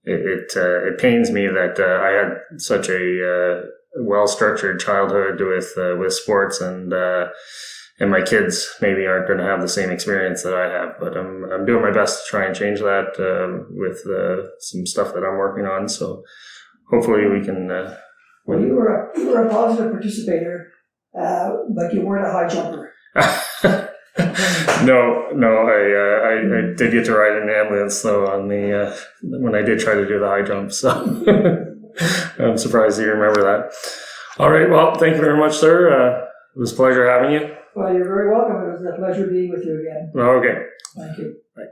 it pains me that I had such a well-structured childhood with sports, and my kids maybe aren't going to have the same experience that I have. But I'm doing my best to try and change that with some stuff that I'm working on. So hopefully we can. Well, you were a positive participator, but you weren't a high jumper. No, I did get to ride in an ambulance though on the when I did try to do the high jump. So I'm surprised you remember that. All right, well, thank you very much, sir. It was a pleasure having you. Well, you're very welcome. It was a pleasure being with you again. Okay. Thank you. Bye.